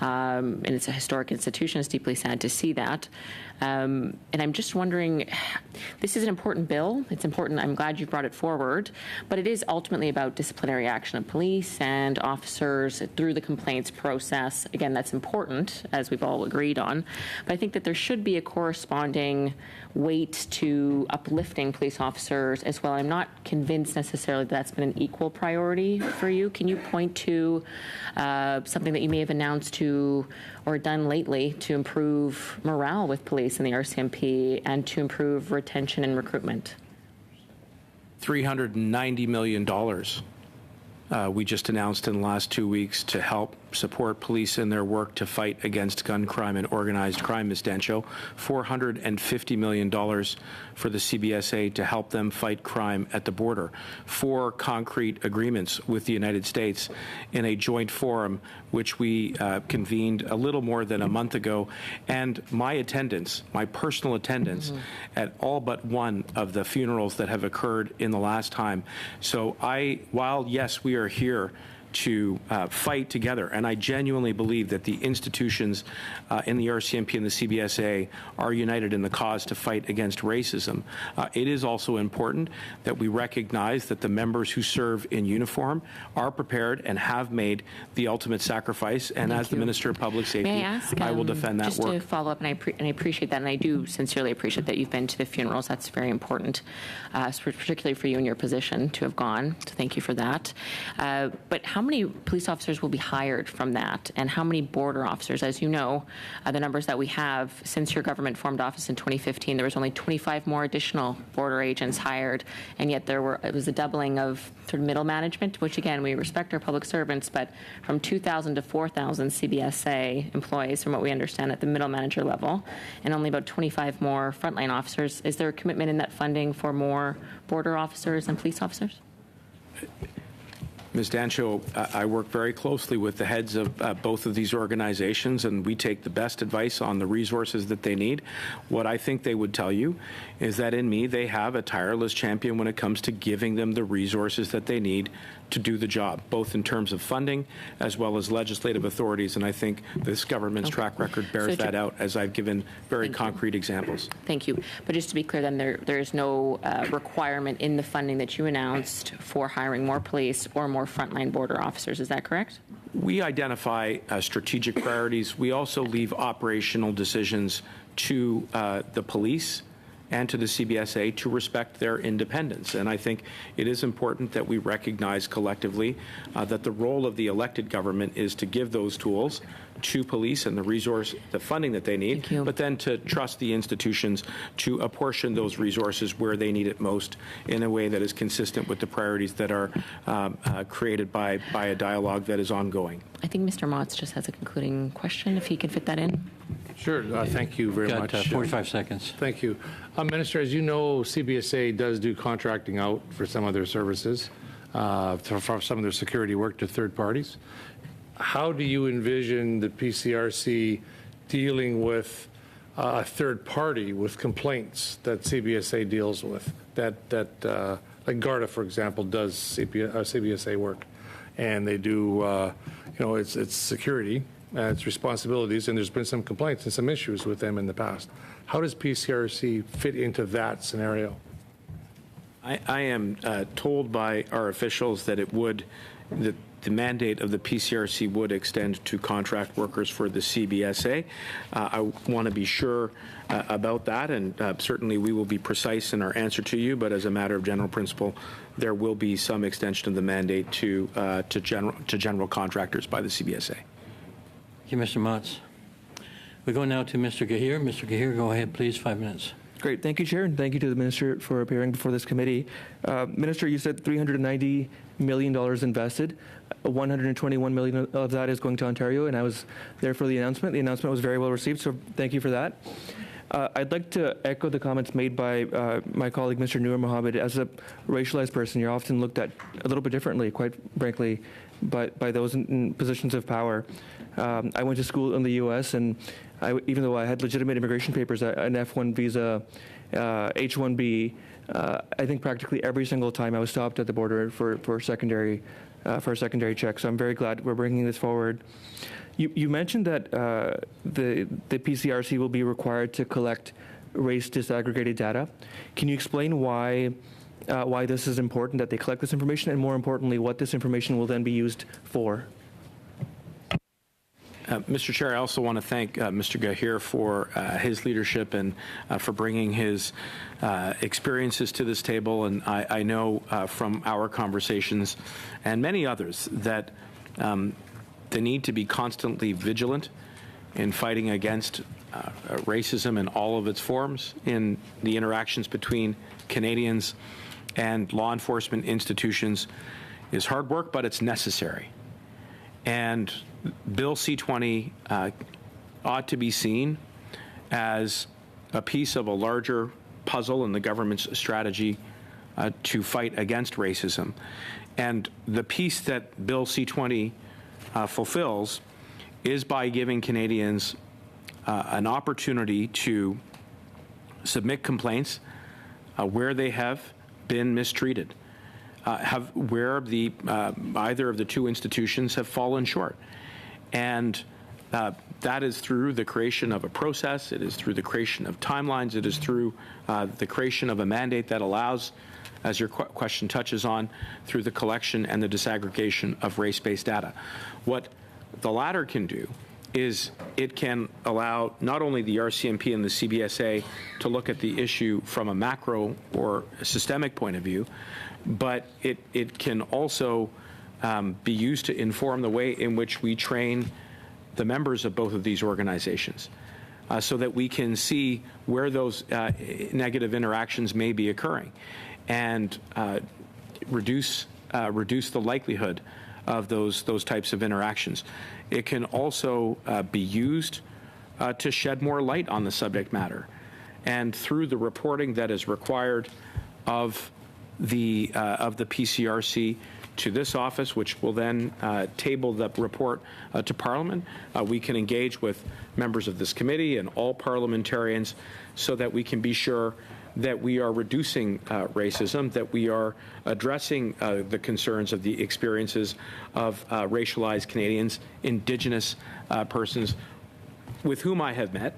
And it's a historic institution. It's deeply sad to see that. And I'm just wondering, this is an important bill. It's important. I'm glad you brought it forward. But it is ultimately about disciplinary action of police and officers through the complaints process. Again, that's important, as we've all agreed on. But I think that there should be a corresponding weight to uplifting police officers as well. I'm not convinced necessarily that's been an equal priority for you. Can you point to something that you may have announced to done lately to improve morale with police in the RCMP and to improve retention and recruitment? $390 million we just announced in the last 2 weeks to help support police in their work to fight against gun crime and organized crime, Ms. Dancho. $450 million for the CBSA to help them fight crime at the border. 4 concrete agreements with the United States in a joint forum, which we convened a little more than a month ago. And my attendance, my personal attendance at all but one of the funerals that have occurred in the last time. So while yes, we are here to fight together, and I genuinely believe that the institutions in the RCMP and the CBSA are united in the cause to fight against racism. It is also important that we recognize that the members who serve in uniform are prepared and have made the ultimate sacrifice, and as the Minister of Public Safety, May I ask, I will defend that just work. to follow up, and I appreciate that, and I do sincerely appreciate that you've been to the funerals. That's very important, particularly for you in your position to have gone, so thank you for that. But how many police officers will be hired from that, and how many border officers? As you know, the numbers that we have since your government formed office in 2015, there was only 25 more additional border agents hired, and yet it was a doubling of sort of middle management, which again, we respect our public servants, but from 2,000 to 4,000 CBSA employees, from what we understand, at the middle manager level, and only about 25 more frontline officers. Is there a commitment in that funding for more border officers and police officers? Ms. Dancho, I work very closely with the heads of both of these organizations, and we take the best advice on the resources that they need. What I think they would tell you is that in me, they have a tireless champion when it comes to giving them the resources that they need to do the job, both in terms of funding as well as legislative authorities. And I think this government's track record bears that out, as I've given very concrete examples. Thank you. But just to be clear, then there is no requirement in the funding that you announced for hiring more police or more frontline border officers. Is that correct? We identify strategic priorities. We also leave operational decisions to the police and to the CBSA to respect their independence. And I think it is important that we recognize collectively that the role of the elected government is to give those tools to police and the funding that they need, but then to trust the institutions to apportion those resources where they need it most in a way that is consistent with the priorities that are created by a dialogue that is ongoing. I think Mr. Motz just has a concluding question, if he could fit that in. Sure. Thank you very much. 45 seconds. Thank you. Minister, as you know, CBSA does do contracting out for some of their services, for some of their security work to third parties. How do you envision the PCRC dealing with a third party with complaints that CBSA deals with? Like Garda, for example, does CBSA work, and they do, it's security. Its responsibilities, and there's been some complaints and some issues with them in the past. How does PCRC fit into that scenario? I am told by our officials that the mandate of the PCRC would extend to contract workers for the CBSA. I want to be sure about that, and certainly we will be precise in our answer to you, but as a matter of general principle, there will be some extension of the mandate to general contractors by the CBSA. Thank you, Mr. Motz. We go now to Mr. Gahir. Mr. Gahir, go ahead, please, 5 minutes. Great. Thank you, Chair, and thank you to the Minister for appearing before this committee. Minister, you said $390 million invested. $121 million of that is going to Ontario, and I was there for the announcement. The announcement was very well received, so thank you for that. I'd like to echo the comments made by my colleague, Mr. Noor Mohammed. As a racialized person, you're often looked at a little bit differently, quite frankly, by those in positions of power. I went to school in the U.S., and even though I had legitimate immigration papers, an F1 visa, H-1B, I think practically every single time I was stopped at the border for a secondary check. So I'm very glad we're bringing this forward. You mentioned that the PCRC will be required to collect race disaggregated data. Can you explain why this is important, that they collect this information, and more importantly, what this information will then be used for? Mr. Chair, I also want to thank Mr. Gahir for his leadership and for bringing his experiences to this table. And I know from our conversations and many others that the need to be constantly vigilant in fighting against racism in all of its forms in the interactions between Canadians and law enforcement institutions is hard work, but it's necessary. And Bill C-20 ought to be seen as a piece of a larger puzzle in the government's strategy to fight against racism. And the piece that Bill C-20 fulfills is by giving Canadians an opportunity to submit complaints where they have been mistreated, where either of the two institutions have fallen short. And that is through the creation of a process, it is through the creation of timelines, it is through the creation of a mandate that allows, as your question touches on, through the collection and the disaggregation of race-based data. What the latter can do is it can allow not only the RCMP and the CBSA to look at the issue from a macro or a systemic point of view, but it can also be used to inform the way in which we train the members of both of these organizations so that we can see where those negative interactions may be occurring and reduce the likelihood of those types of interactions. It can also be used to shed more light on the subject matter. And through the reporting that is required of the PCRC to this office, which will then table the report to Parliament, we can engage with members of this committee and all parliamentarians so that we can be sure that we are reducing racism, that we are addressing the concerns of the experiences of racialized Canadians, Indigenous persons with whom I have met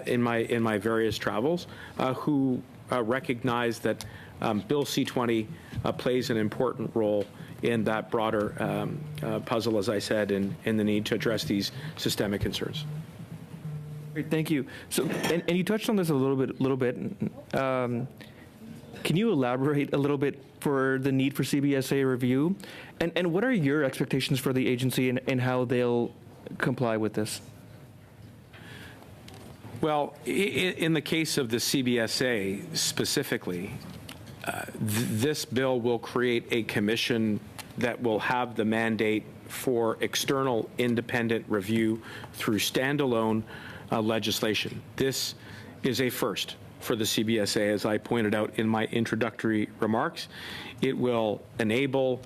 in my various travels, who recognize that Bill C-20 plays an important role in that broader puzzle, as I said, in the need to address these systemic concerns. Great, thank you. So, and you touched on this a little bit. Can you elaborate a little bit for the need for CBSA review, and what are your expectations for the agency and how they'll comply with this? Well, in the case of the CBSA specifically, this bill will create a commission that will have the mandate for external independent review through standalone legislation. This is a first for the CBSA, as I pointed out in my introductory remarks. It will enable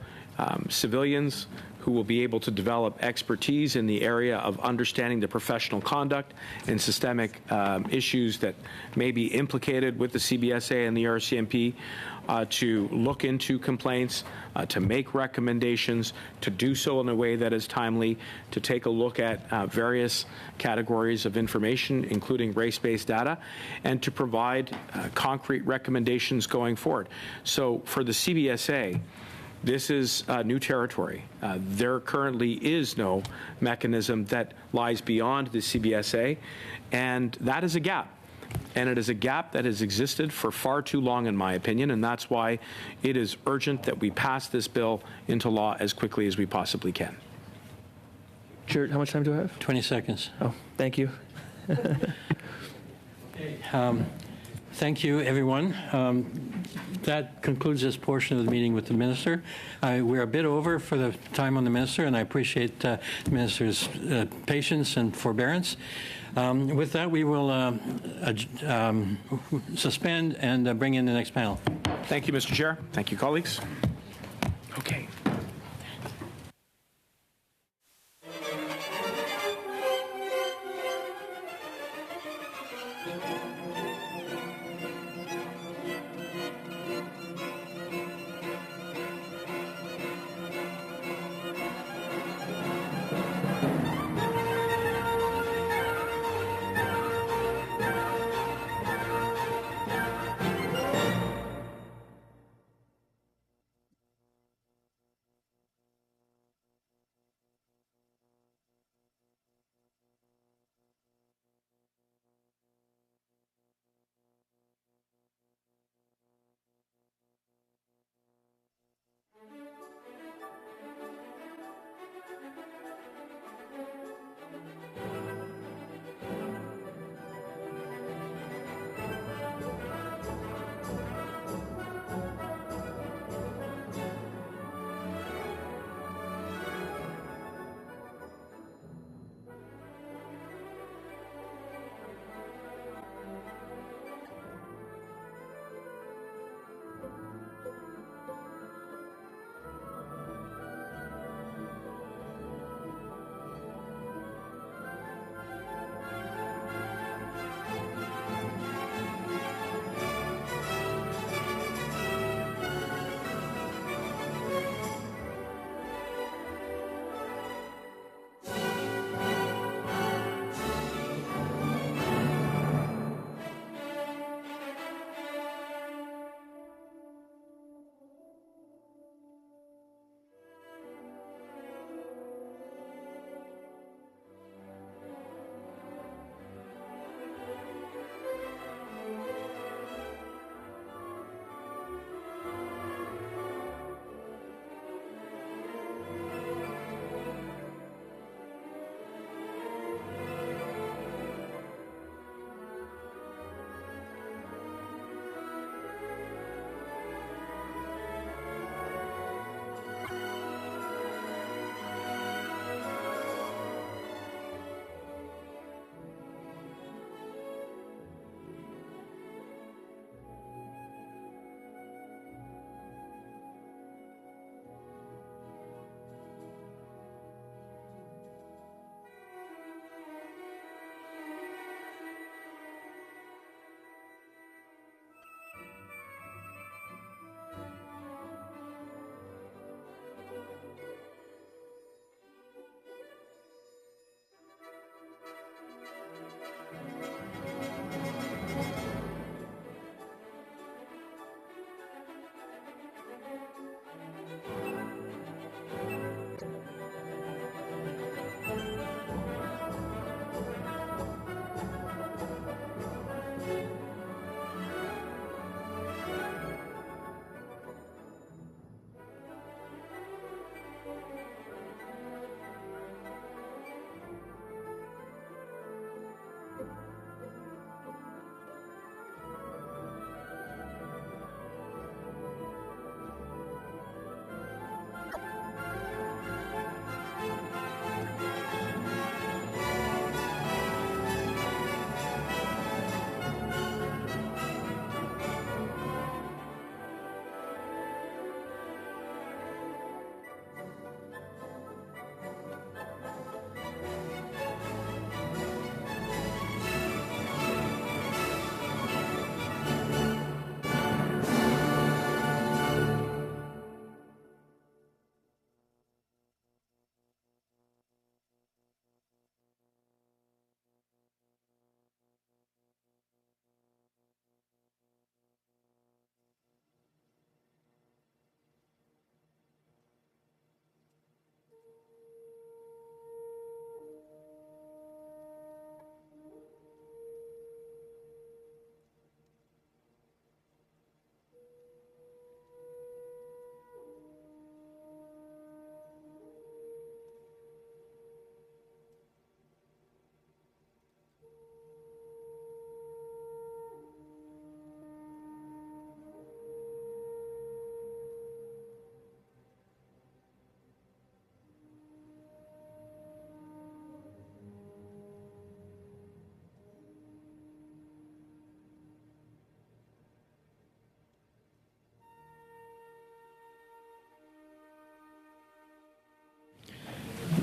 civilians who will be able to develop expertise in the area of understanding the professional conduct and systemic issues that may be implicated with the CBSA and the RCMP to look into complaints, to make recommendations, to do so in a way that is timely, to take a look at various categories of information, including race-based data, and to provide concrete recommendations going forward. So for the CBSA, this is new territory. There currently is no mechanism that lies beyond the CBSA, and that is a gap. And it is a gap that has existed for far too long, in my opinion, and that's why it is urgent that we pass this bill into law as quickly as we possibly can. Chair, how much time do I have? 20 seconds. Oh, thank you. Thank you, everyone. That concludes this portion of the meeting with the minister. We're a bit over for the time on the minister, and I appreciate the minister's patience and forbearance. With that, we will suspend and bring in the next panel. Thank you, Mr. Chair. Thank you, colleagues. Okay.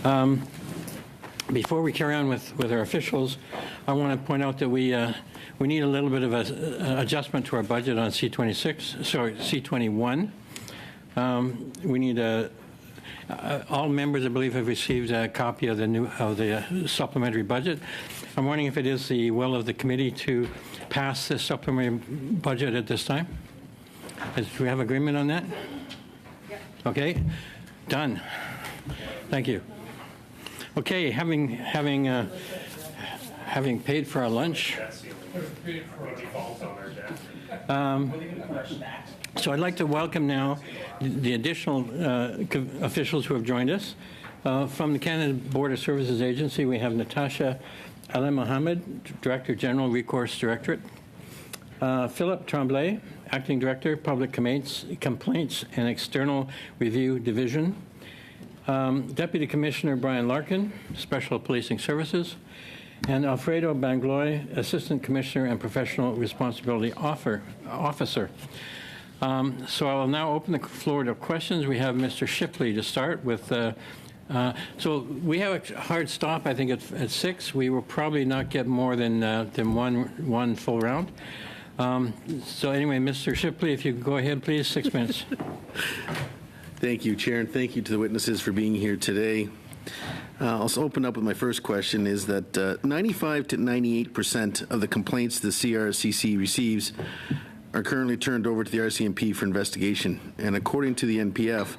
Before we carry on with our officials, I want to point out that we need a little bit of an adjustment to our budget on C21. We need all members, I believe, have received a copy of the supplementary budget. I'm wondering if it is the will of the committee to pass this supplementary budget at this time. Do we have agreement on that? Yeah. Okay, done. Thank you. Okay, having paid for our lunch. So I'd like to welcome now the additional officials who have joined us. From the Canada Border Services Agency, we have Natasha Ali-Mohammed, Director General, Recourse Directorate. Philip Tremblay, Acting Director, Public Complaints and External Review Division. Deputy Commissioner Brian Larkin, Special Policing Services. And Alfredo Bangloy, Assistant Commissioner and Professional Responsibility Officer. So I will now open the floor to questions. We have Mr. Shipley to start with. So we have a hard stop, I think, at 6. We will probably not get more than one full round. So anyway, Mr. Shipley, if you could go ahead, please, 6 minutes. Thank you, Chair, and thank you to the witnesses for being here today. I'll open up with my first question is that 95 to 98% of the complaints the CRCC receives are currently turned over to the RCMP for investigation. And according to the NPF,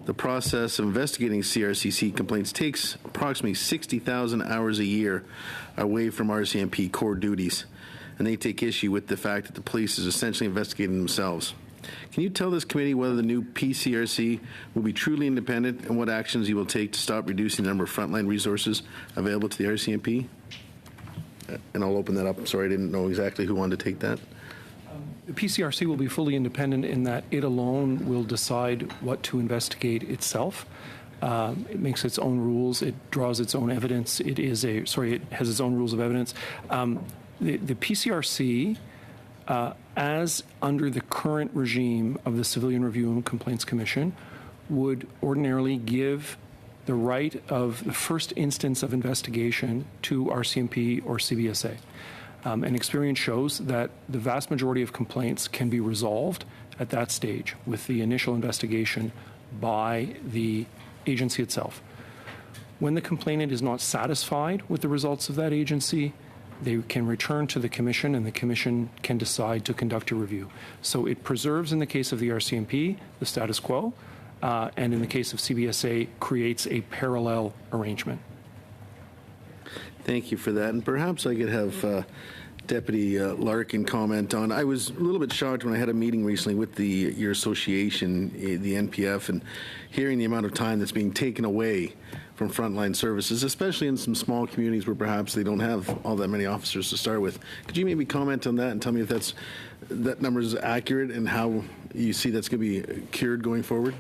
the process of investigating CRCC complaints takes approximately 60,000 hours a year away from RCMP core duties. And they take issue with the fact that the police is essentially investigating themselves. Can you tell this committee whether the new PCRC will be truly independent and what actions you will take to stop reducing the number of frontline resources available to the RCMP? And I'll open that up. Sorry, I didn't know exactly who wanted to take that. The PCRC will be fully independent in that it alone will decide what to investigate itself. It makes its own rules. It draws its own evidence. It has its own rules of evidence. The PCRC, as under the current regime of the Civilian Review and Complaints Commission, would ordinarily give the right of the first instance of investigation to RCMP or CBSA. And experience shows that the vast majority of complaints can be resolved at that stage with the initial investigation by the agency itself. When the complainant is not satisfied with the results of that agency, they can return to the Commission, and the Commission can decide to conduct a review. So it preserves, in the case of the RCMP, the status quo, and in the case of CBSA, creates a parallel arrangement. Thank you for that. And perhaps I could have Deputy Larkin comment on. I was a little bit shocked when I had a meeting recently with your association, the NPF, and hearing the amount of time that's being taken away from frontline services, especially in some small communities where perhaps they don't have all that many officers to start with. Could you maybe comment on that and tell me if that number is accurate and how you see that's going to be cured going forward?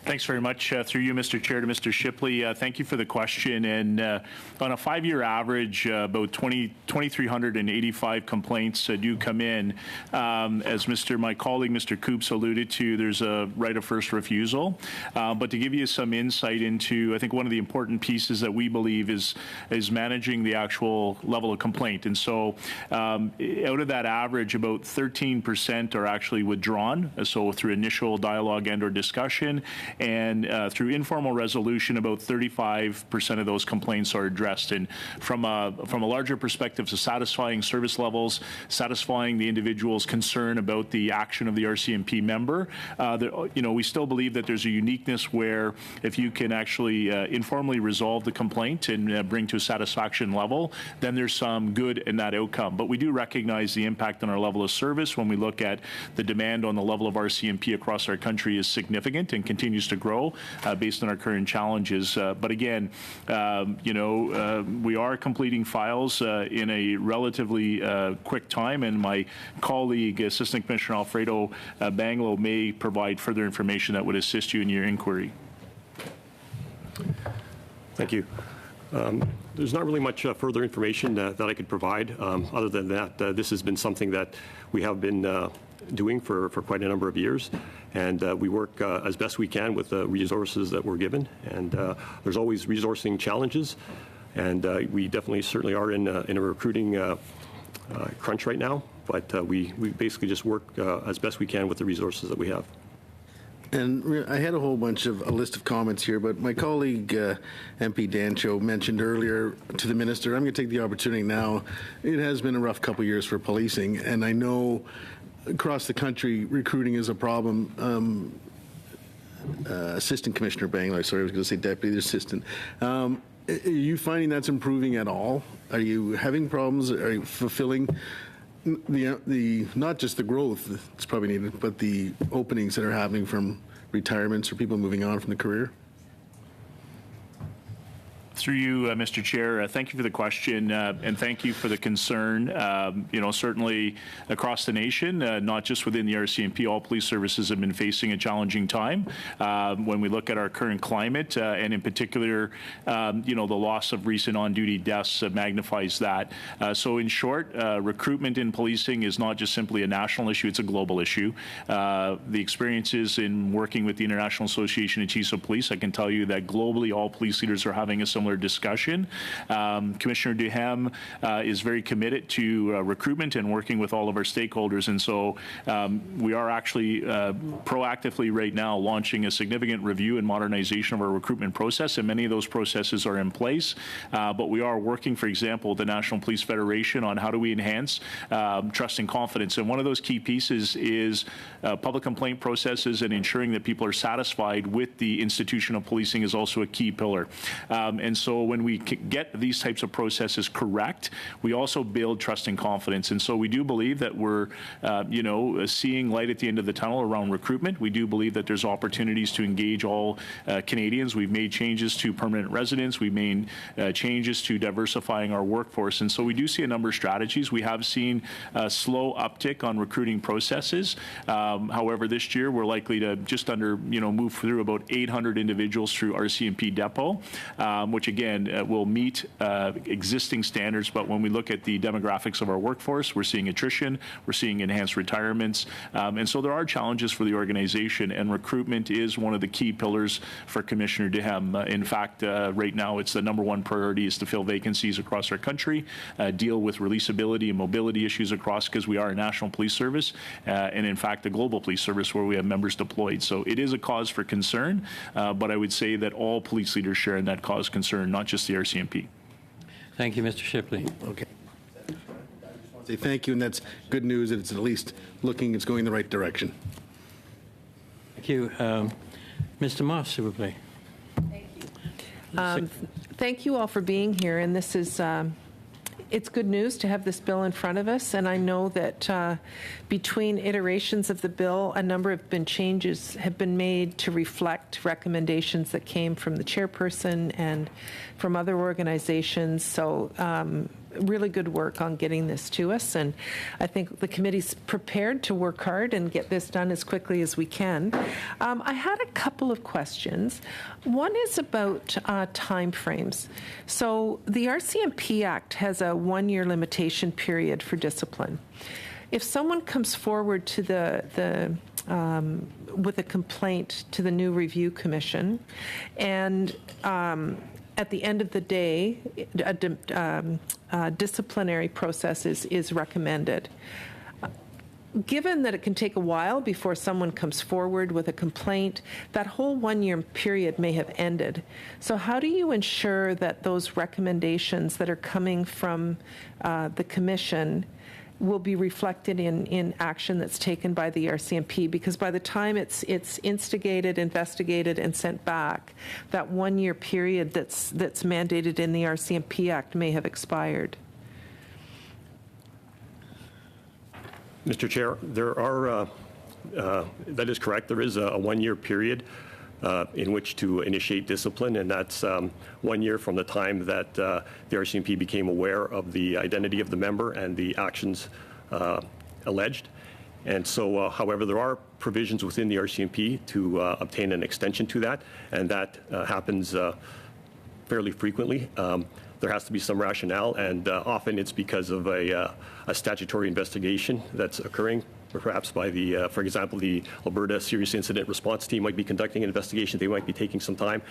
Thanks very much. Through you, Mr. Chair, to Mr. Shipley, thank you for the question. And on a 5-year average, about 2,385 complaints do come in. As my colleague, Mr. Coops, alluded to, there's a right of first refusal. But to give you some insight into, I think one of the important pieces that we believe is managing the actual level of complaint. And so out of that average, about 13% are actually withdrawn. So through initial dialogue and or discussion. And through informal resolution, about 35% of those complaints are addressed. And from a larger perspective, so satisfying service levels, satisfying the individual's concern about the action of the RCMP member, we still believe that there's a uniqueness where if you can actually informally resolve the complaint and bring to a satisfaction level, then there's some good in that outcome. But we do recognize the impact on our level of service when we look at the demand on the level of RCMP across our country is significant and continues to grow based on our current challenges. But again, we are completing files in a relatively quick time, and my colleague, Assistant Commissioner Alfredo Banglo, may provide further information that would assist you in your inquiry. Thank you. There's not really much further information that I could provide other than that this has been something that we have been doing for quite a number of years. And we work as best we can with the resources that we're given. And there's always resourcing challenges. And we definitely certainly are in a recruiting crunch right now. But we basically just work as best we can with the resources that we have. And I had a list of comments here, but my colleague, MP Dancho, mentioned earlier to the minister, I'm going to take the opportunity now. It has been a rough couple of years for policing, and I know across the country recruiting is a problem. Assistant Commissioner Bangler, sorry, I was going to say deputy assistant. Are you finding that's improving at all? Are you having problems? Are you fulfilling the not just the growth that's probably needed, but the openings that are happening from retirements or people moving on from the career? Through you, Mr. Chair, thank you for the question, and thank you for the concern. Certainly across the nation, not just within the RCMP, all police services have been facing a challenging time. When we look at our current climate, and in particular, the loss of recent on-duty deaths magnifies that. So in short, recruitment in policing is not just simply a national issue, it's a global issue. The experiences in working with the International Association of Chiefs of Police, I can tell you that globally all police leaders are having a similar discussion. Commissioner Duhem is very committed to recruitment and working with all of our stakeholders, and so we are actually proactively right now launching a significant review and modernization of our recruitment process, and many of those processes are in place, but we are working, for example, with the National Police Federation on how do we enhance trust and confidence, and one of those key pieces is public complaint processes and ensuring that people are satisfied with the institution of policing is also a key pillar. And so when we get these types of processes correct, we also build trust and confidence. And so we do believe that we're, seeing light at the end of the tunnel around recruitment. We do believe that there's opportunities to engage all Canadians. We've made changes to permanent residents. We've made changes to diversifying our workforce. And so we do see a number of strategies. We have seen a slow uptick on recruiting processes. However, this year we're likely to just move through about 800 individuals through RCMP Depot, which again will meet existing standards. But when we look at the demographics of our workforce, we're seeing attrition, we're seeing enhanced retirements, and so there are challenges for the organization, and recruitment is one of the key pillars for Commissioner Duhem. In fact, right now it's the #1 priority is to fill vacancies across our country, deal with releasability and mobility issues across, because we are a national police service, and in fact a global police service where we have members deployed. So it is a cause for concern, but I would say that all police leaders share in that cause concern, not just the RCMP. Thank you, Mr. Shipley. Okay. Say thank you, and that's good news that it's at least it's going in the right direction. Thank you. Mr. Moss, s'il vous plaît. Thank you. Thank you all for being here, and this is it's good news to have this bill in front of us, and I know that between iterations of the bill, a number of changes have been made to reflect recommendations that came from the chairperson and from other organizations. So really good work on getting this to us, and I think the committee's prepared to work hard and get this done as quickly as we can. I had a couple of questions. One is about time frames. So the RCMP Act has a 1-year limitation period for discipline. If someone comes forward to with a complaint to the new review commission, and at the end of the day, a disciplinary process is recommended. Given that it can take a while before someone comes forward with a complaint, that whole 1-year period may have ended. So how do you ensure that those recommendations that are coming from the Commission will be reflected in action that's taken by the RCMP? Because by the time it's instigated, investigated, and sent back, that 1-year period that's mandated in the RCMP Act may have expired. Mr. Chair, there are, that is correct, there is a 1-year period in which to initiate discipline, and that's 1 year from the time that the RCMP became aware of the identity of the member and the actions alleged. And so, however, there are provisions within the RCMP to obtain an extension to that, and that happens fairly frequently. There has to be some rationale, and often it's because of a statutory investigation that's occurring perhaps by the, for example, the Alberta Serious Incident Response Team might be conducting an investigation. They might be taking some time.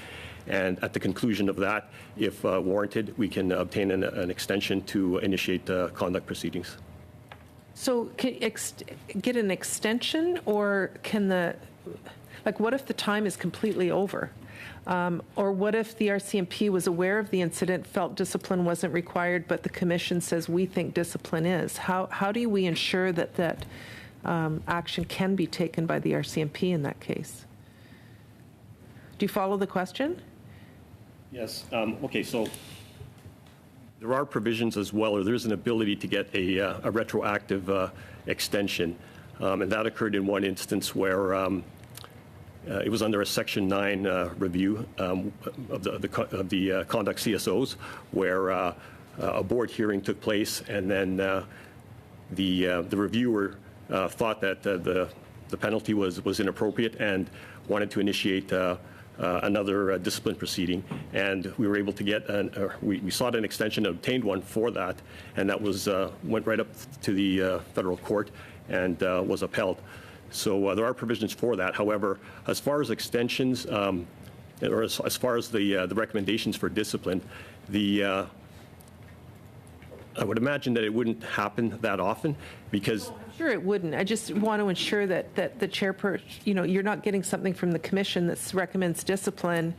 And at the conclusion of that, if warranted, we can obtain an extension to initiate conduct proceedings. So can get an extension, or can what if the time is completely over? Or what if the RCMP was aware of the incident, felt discipline wasn't required, but the commission says we think discipline is? How do we ensure that action can be taken by the RCMP in that case? Do you follow the question? Yes. Okay, so there are provisions as well, or there's an ability to get a retroactive extension. And that occurred in one instance where it was under a Section 9 review of the conduct CSOs, where a board hearing took place, and then the reviewer thought that the penalty was inappropriate and wanted to initiate another discipline proceeding, and we were able to get we sought an extension and obtained one for that, and that was went right up to the federal court and was upheld. So there are provisions for that. However, as far as extensions, or as far as the recommendations for discipline, I would imagine that it wouldn't happen that often because. Sure, it wouldn't. I just want to ensure that the chairperson, you're not getting something from the commission that recommends discipline,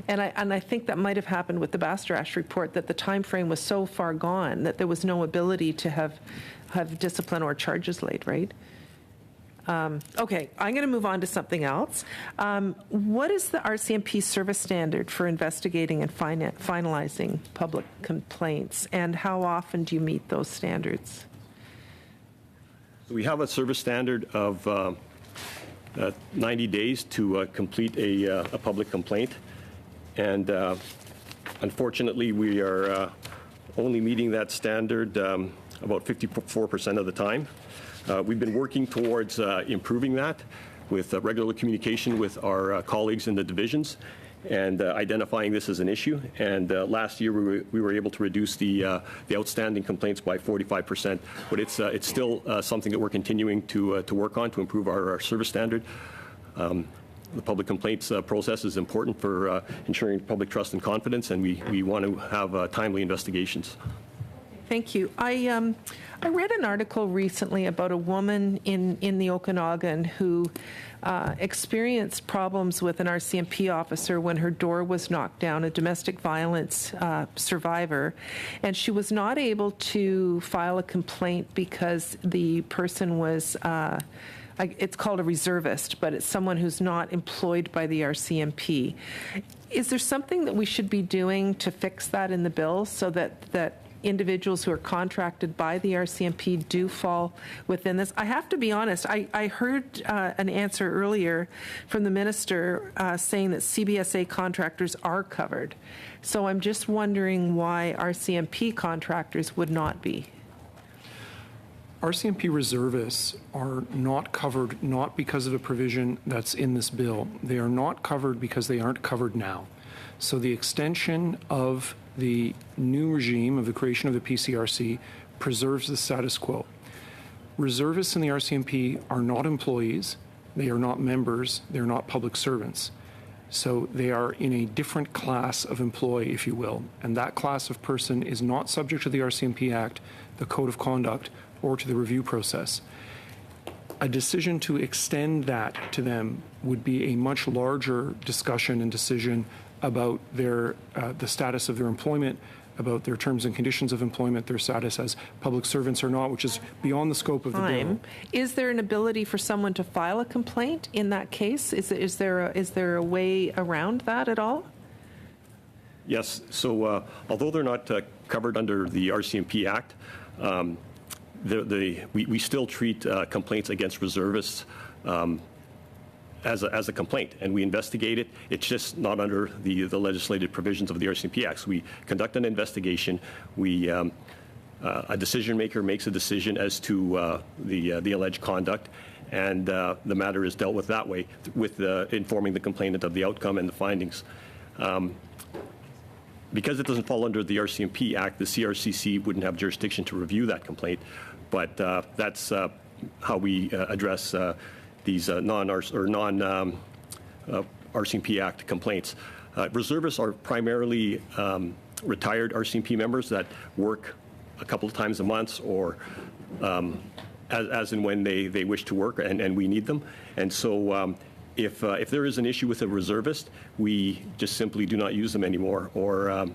and I think that might have happened with the Bastarash report, that the time frame was so far gone that there was no ability to have discipline or charges laid, right? Okay, I'm going to move on to something else. What is the RCMP service standard for investigating and finalizing public complaints, and how often do you meet those standards? We have a service standard of 90 days to complete a public complaint, and unfortunately we are only meeting that standard about 54% of the time. We've been working towards improving that with regular communication with our colleagues in the divisions and identifying this as an issue. And last year we were able to reduce the outstanding complaints by 45%. But it's still something that we're continuing to work on to improve our service standard. The public complaints process is important for ensuring public trust and confidence, and we want to have timely investigations. Thank you. I read an article recently about a woman in the Okanagan who experienced problems with an RCMP officer when her door was knocked down, a domestic violence survivor, and she was not able to file a complaint because the person was it's called a reservist, but it's someone who's not employed by the RCMP. Is there something that we should be doing to fix that in the bill so that individuals who are contracted by the RCMP do fall within this? I have to be honest, I heard an answer earlier from the minister saying that CBSA contractors are covered. So I'm just wondering why RCMP contractors would not be. RCMP reservists are not covered, not because of a provision that's in this bill. They are not covered because they aren't covered now. So the extension of the new regime of the creation of the PCRC preserves the status quo. Reservists in the RCMP are not employees, they are not members, they're not public servants. So they are in a different class of employee, if you will, and that class of person is not subject to the RCMP Act, the Code of Conduct, or to the review process. A decision to extend that to them would be a much larger discussion and decision about the status of their employment, about their terms and conditions of employment, their status as public servants or not, which is beyond the scope of the bill. Is there an ability for someone to file a complaint in that case? Is there a way around that at all? Yes. So although they're not covered under the RCMP Act, we still treat complaints against reservists as a complaint, and we investigate it. It's just not under the legislated provisions of the RCMP Act. So we conduct an investigation. A decision maker makes a decision as to the alleged conduct, and the matter is dealt with that way, with informing the complainant of the outcome and the findings. Because it doesn't fall under the RCMP Act, the CRCC wouldn't have jurisdiction to review that complaint, but that's how we address these non-RCMP Act complaints. Reservists are primarily retired RCMP members that work a couple of times a month or as and when they wish to work and we need them. And so if there is an issue with a reservist, we just simply do not use them anymore or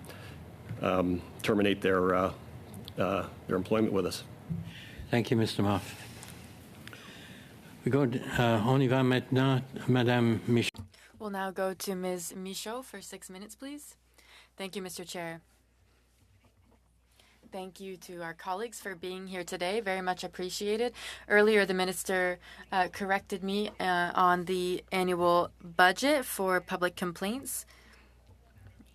terminate their employment with us. Thank you, Mr. Moff. On y va maintenant, Madame Michaud. We'll now go to Ms. Michaud for 6 minutes, please. Thank you, Mr. Chair. Thank you to our colleagues for being here today. Very much appreciated. Earlier, the minister corrected me on the annual budget for public complaints.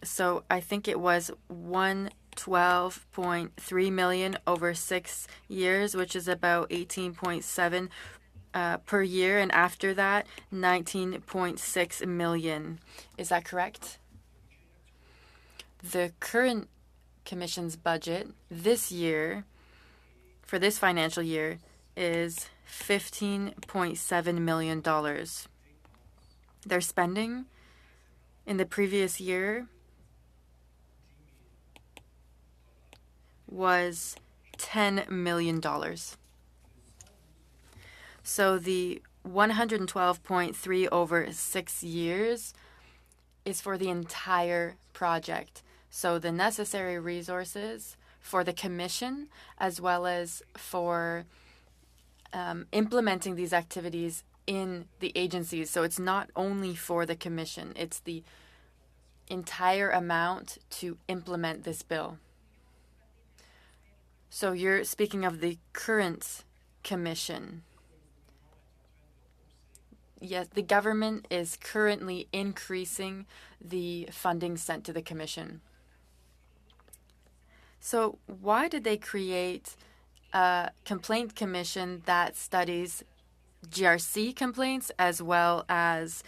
So I think it was 112.3 million over 6 years, which is about 18.7 per year, and after that, 19.6 million. Is that correct? The current Commission's budget this year, for this financial year, is $15.7 million. Their spending in the previous year was $10 million. So the 112.3 over 6 years is for the entire project. So the necessary resources for the Commission, as well as for implementing these activities in the agencies. So it's not only for the Commission, it's the entire amount to implement this bill. So you're speaking of the current Commission. Yes, the government is currently increasing the funding sent to the Commission. So why did they create a complaint commission that studies GRC complaints as well as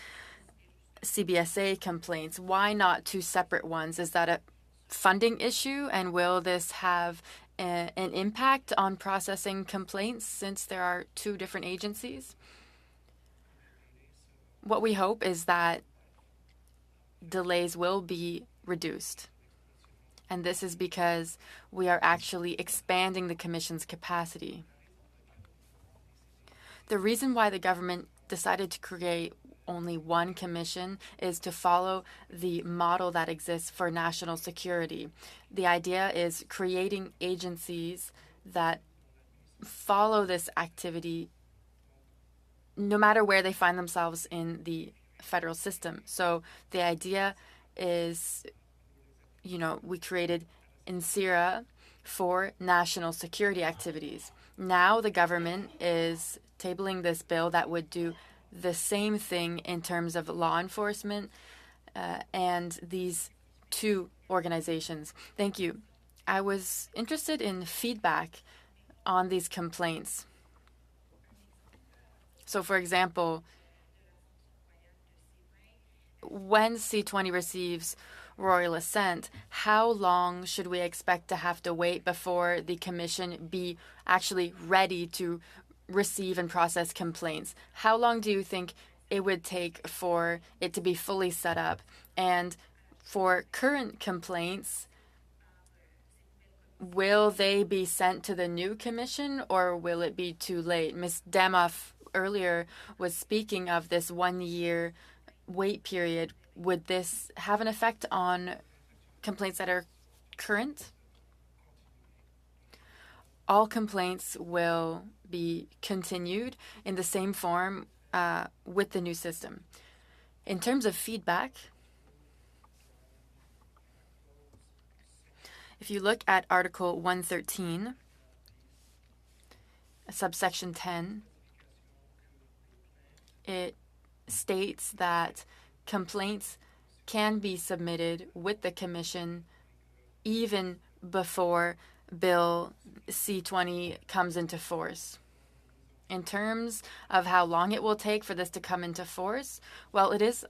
CBSA complaints? Why not two separate ones? Is that a funding issue, and will this have an impact on processing complaints since there are two different agencies? What we hope is that delays will be reduced. And this is because we are actually expanding the Commission's capacity. The reason why the government decided to create only one commission is to follow the model that exists for national security. The idea is creating agencies that follow this activity no matter where they find themselves in the federal system. So the idea is, we created INSERA for national security activities. Now the government is tabling this bill that would do the same thing in terms of law enforcement and these two organizations. Thank you. I was interested in feedback on these complaints. So, for example, when C-20 receives royal assent, how long should we expect to have to wait before the Commission be actually ready to receive and process complaints? How long do you think it would take for it to be fully set up? And for current complaints, will they be sent to the new Commission, or will it be too late? Ms. Demoff earlier was speaking of this 1 year wait period. Would this have an effect on complaints that are current? All complaints will be continued in the same form with the new system. In terms of feedback, if you look at Article 113, subsection 10, it states that complaints can be submitted with the Commission even before Bill C-20 comes into force. In terms of how long it will take for this to come into force, well, it is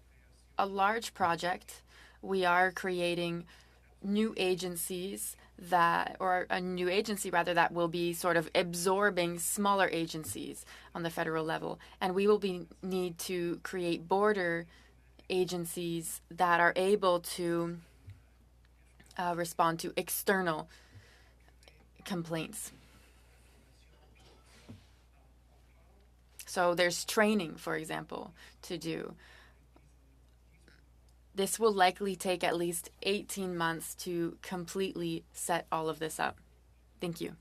a large project. We are creating new agencies or a new agency rather, that will be sort of absorbing smaller agencies on the federal level. And we will need to create border agencies that are able to respond to external complaints. So there's training, for example, to do. This will likely take at least 18 months to completely set all of this up. Thank you.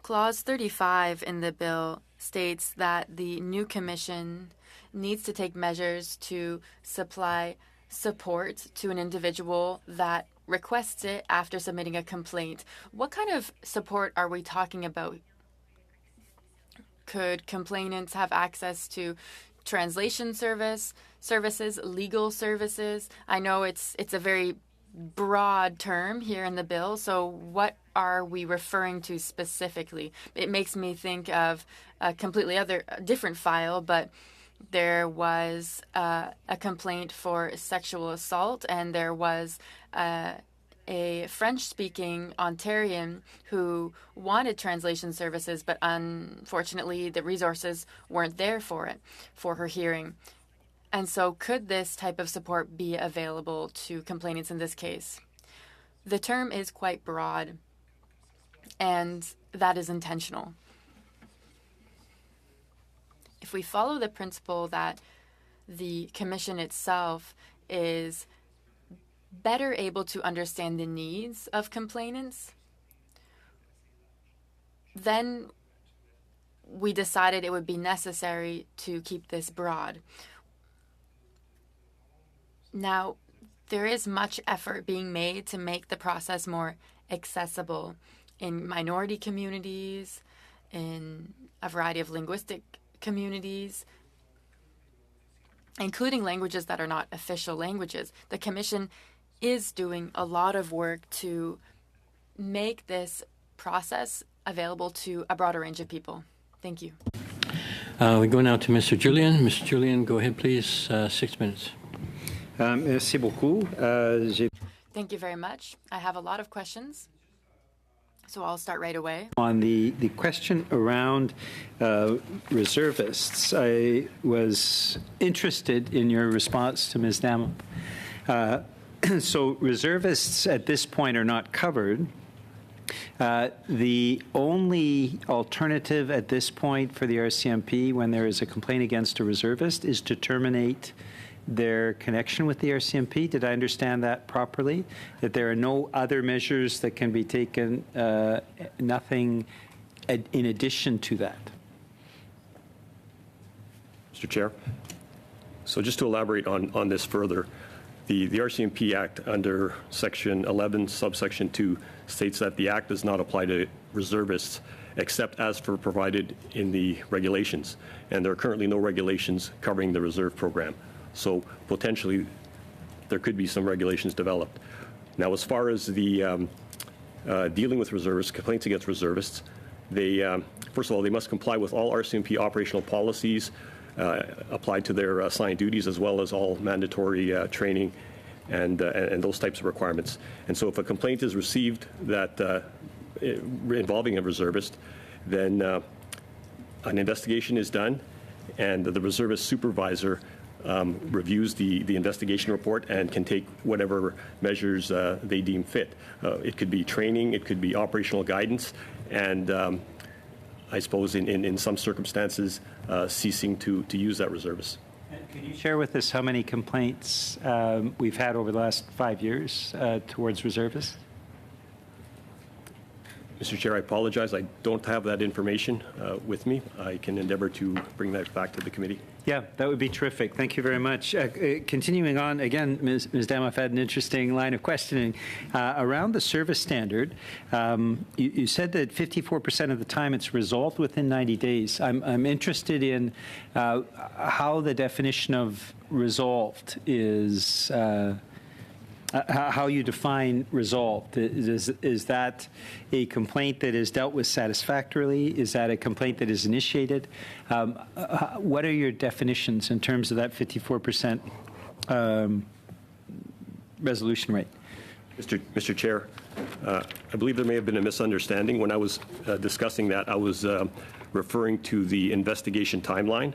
Clause 35 in the bill states that the new commission needs to take measures to supply support to an individual that requests it after submitting a complaint. What kind of support are we talking about? Could complainants have access to translation services, legal services? I know it's a very broad term here in the bill, so what are we referring to specifically? It makes me think of a completely different file, but there was a complaint for sexual assault, and there was a French-speaking Ontarian who wanted translation services, but unfortunately the resources weren't there for her hearing. And so could this type of support be available to complainants in this case? The term is quite broad, and that is intentional. If we follow the principle that the commission itself is better able to understand the needs of complainants, then we decided it would be necessary to keep this broad. Now, there is much effort being made to make the process more accessible in minority communities, in a variety of linguistic communities, including languages that are not official languages. The Commission is doing a lot of work to make this process available to a broader range of people. Thank you. We go now to Mr. Julian. Mr. Julian, go ahead, please. 6 minutes. Merci beaucoup. Thank you very much. I have a lot of questions, so I'll start right away. On the question around reservists, I was interested in your response to Ms. Dama. So reservists at this point are not covered. The only alternative at this point for the RCMP when there is a complaint against a reservist is to terminate their connection with the RCMP. Did I understand that properly? That there are no other measures that can be taken, nothing in addition to that? Mr. Chair, so just to elaborate on this further, the RCMP Act under Section 11, subsection 2, states that the Act does not apply to reservists except as for provided in the regulations. And there are currently no regulations covering the reserve program. So potentially there could be some regulations developed. Now, as far as the dealing with reservists, complaints against reservists, they, first of all, they must comply with all RCMP operational policies applied to their assigned duties, as well as all mandatory training and those types of requirements. And so if a complaint is received that involving a reservist, then an investigation is done, and the reservist supervisor reviews the investigation report and can take whatever measures they deem fit. It could be training, it could be operational guidance, and I suppose in some circumstances ceasing to use that reservist. Could you share with us how many complaints we've had over the last 5 years towards reservists? Mr. Chair, I apologize. I don't have that information with me. I can endeavor to bring that back to the committee. Yeah, that would be terrific. Thank you very much. Continuing on, again, Ms. Dam, I've had an interesting line of questioning. Around the service standard, you said that 54% of the time it's resolved within 90 days. I'm interested in how the definition of resolved is, how you define resolved. Is that a complaint that is dealt with satisfactorily? Is that a complaint that is initiated? What are your definitions in terms of that 54% resolution rate? Mr. Chair, I believe there may have been a misunderstanding. When I was discussing that, I was referring to the investigation timeline.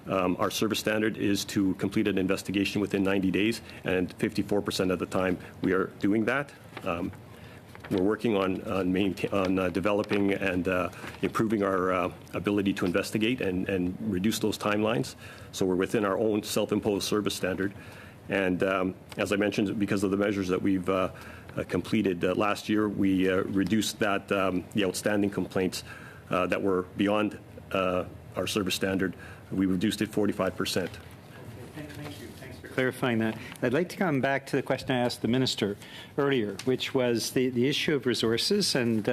Our service standard is to complete an investigation within 90 days, and 54% of the time we are doing that. We're working on developing and improving our ability to investigate and reduce those timelines. So we're within our own self-imposed service standard. And as I mentioned, because of the measures that we've completed last year, we reduced that the outstanding complaints that were beyond our service standard. We reduced it 45%. Clarifying that. I'd like to come back to the question I asked the minister earlier, which was the issue of resources, and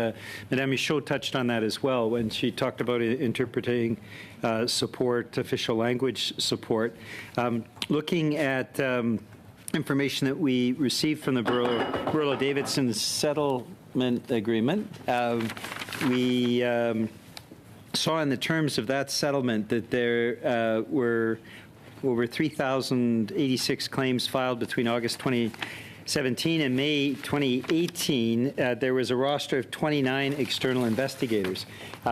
Madame Michaud touched on that as well when she talked about interpreting support, official language support. Looking at information that we received from the Burlow-Davidson settlement agreement, we saw in the terms of that settlement that there were over 3,086 claims filed between August 2017 and May 2018. There was a roster of 29 external investigators.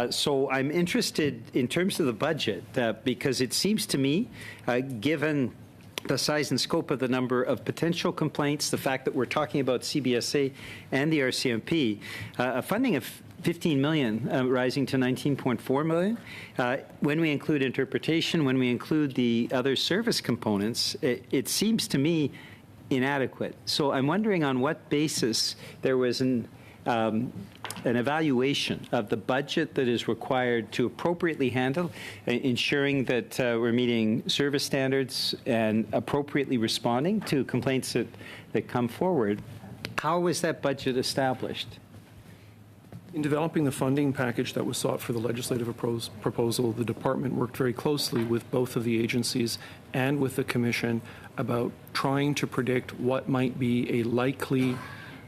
So I'm interested in terms of the budget, because it seems to me, given the size and scope of the number of potential complaints, the fact that we're talking about CBSA and the RCMP, a funding of $15 million, rising to $19.4 million. When we include interpretation, when we include the other service components, it seems to me inadequate. So I'm wondering on what basis there was an evaluation of the budget that is required to appropriately handle, ensuring that we're meeting service standards and appropriately responding to complaints that come forward. How was that budget established? In developing the funding package that was sought for the legislative proposal, the department worked very closely with both of the agencies and with the commission about trying to predict what might be a likely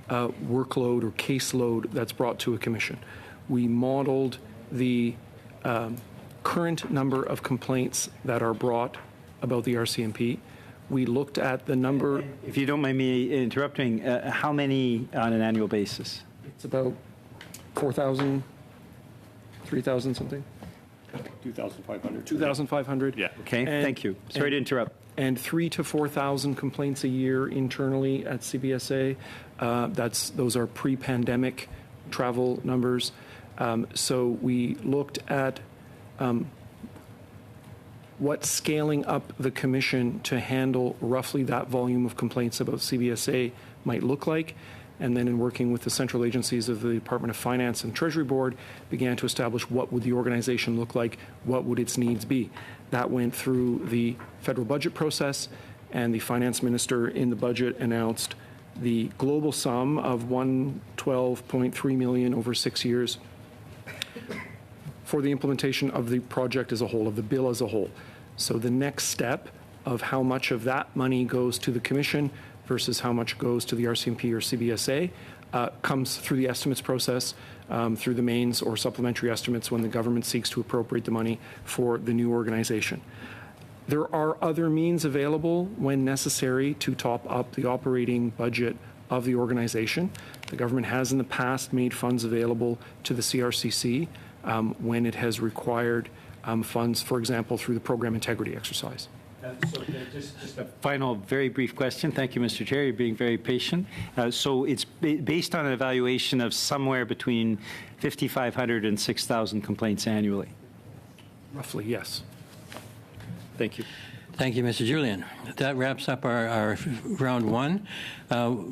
workload or caseload that's brought to a commission. We modeled the current number of complaints that are brought about the RCMP. We looked at the number. If you don't mind me interrupting, how many on an annual basis? It's about 4,000, 3,000 something? 2,500. 2,500. Yeah. Okay, thank you. Sorry to interrupt. And 3,000 to 4,000 complaints a year internally at CBSA. Those are pre-pandemic travel numbers. So we looked at what scaling up the commission to handle roughly that volume of complaints about CBSA might look like. And then in working with the central agencies of the Department of Finance and Treasury Board, began to establish what would the organization look like, what would its needs be. That went through the federal budget process, and the finance minister in the budget announced the global sum of $112.3 million over 6 years for the implementation of the project as a whole, of the bill as a whole. So the next step of how much of that money goes to the commission versus how much goes to the RCMP or CBSA comes through the estimates process, through the mains or supplementary estimates when the government seeks to appropriate the money for the new organization. There are other means available when necessary to top up the operating budget of the organization. The government has in the past made funds available to the CRCC when it has required funds, for example, through the program integrity exercise. So just a final, very brief question. Thank you, Mr. Chair. You're being very patient. So it's based on an evaluation of somewhere between 5,500 and 6,000 complaints annually. Roughly, yes. Thank you. Thank you, Mr. Julian. That wraps up our round one.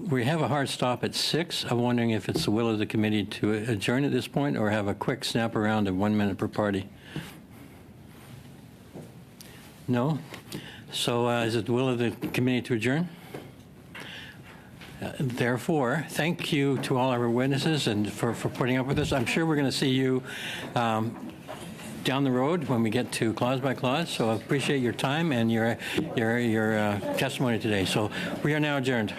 We have a hard stop at 6. I'm wondering if it's the will of the committee to adjourn at this point or have a quick snap around of 1 minute per party. No? So is it the will of the committee to adjourn? Therefore, thank you to all our witnesses and for putting up with us. I'm sure we're going to see you down the road when we get to clause by clause. So I appreciate your time and your testimony today. So we are now adjourned.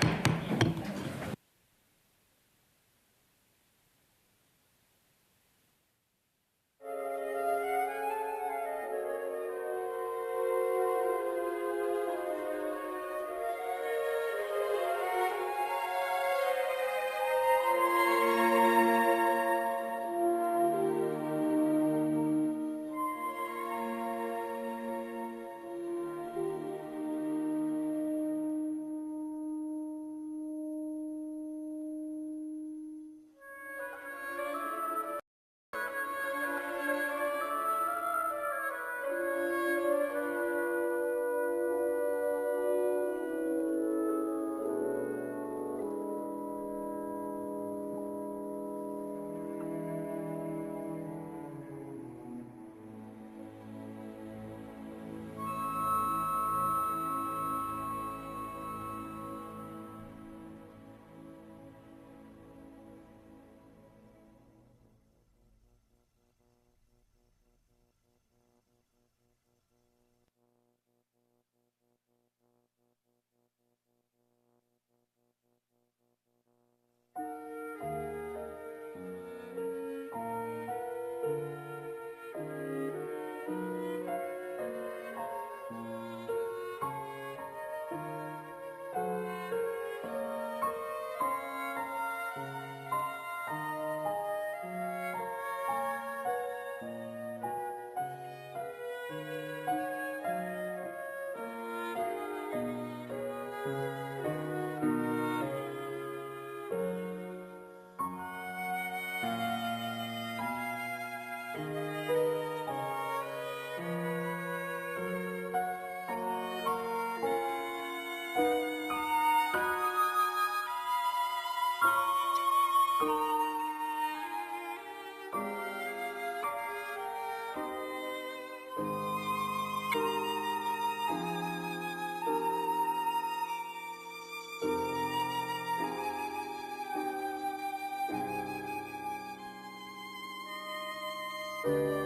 you.